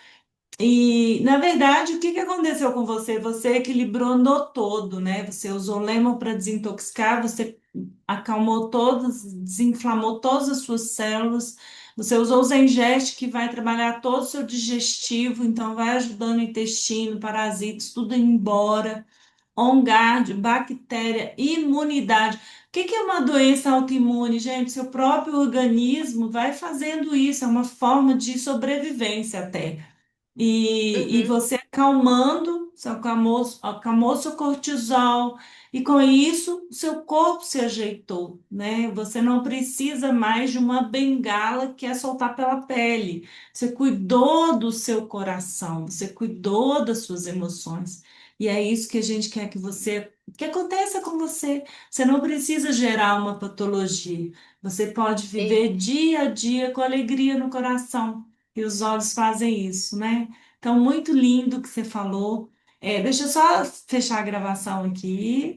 E, na verdade, o que que aconteceu com você? Você equilibrou no todo, né? Você usou Lemon para desintoxicar, você acalmou todas, desinflamou todas as suas células. Você usou o Zengest, que vai trabalhar todo o seu digestivo, então vai ajudando o intestino, parasitas, tudo ir embora. OnGuard, bactéria, imunidade. O que que é uma doença autoimune, gente? Seu próprio organismo vai fazendo isso, é uma forma de sobrevivência até. E Uhum. você acalmando, você acalmou seu cortisol, e com isso o seu corpo se ajeitou, né? Você não precisa mais de uma bengala que é soltar pela pele. Você cuidou do seu coração, você cuidou das suas emoções. E é isso que a gente quer que aconteça com você. Você não precisa gerar uma patologia. Você pode E- viver dia a dia com alegria no coração. E os olhos fazem isso, né? Então, muito lindo que você falou. Deixa eu só fechar a gravação aqui.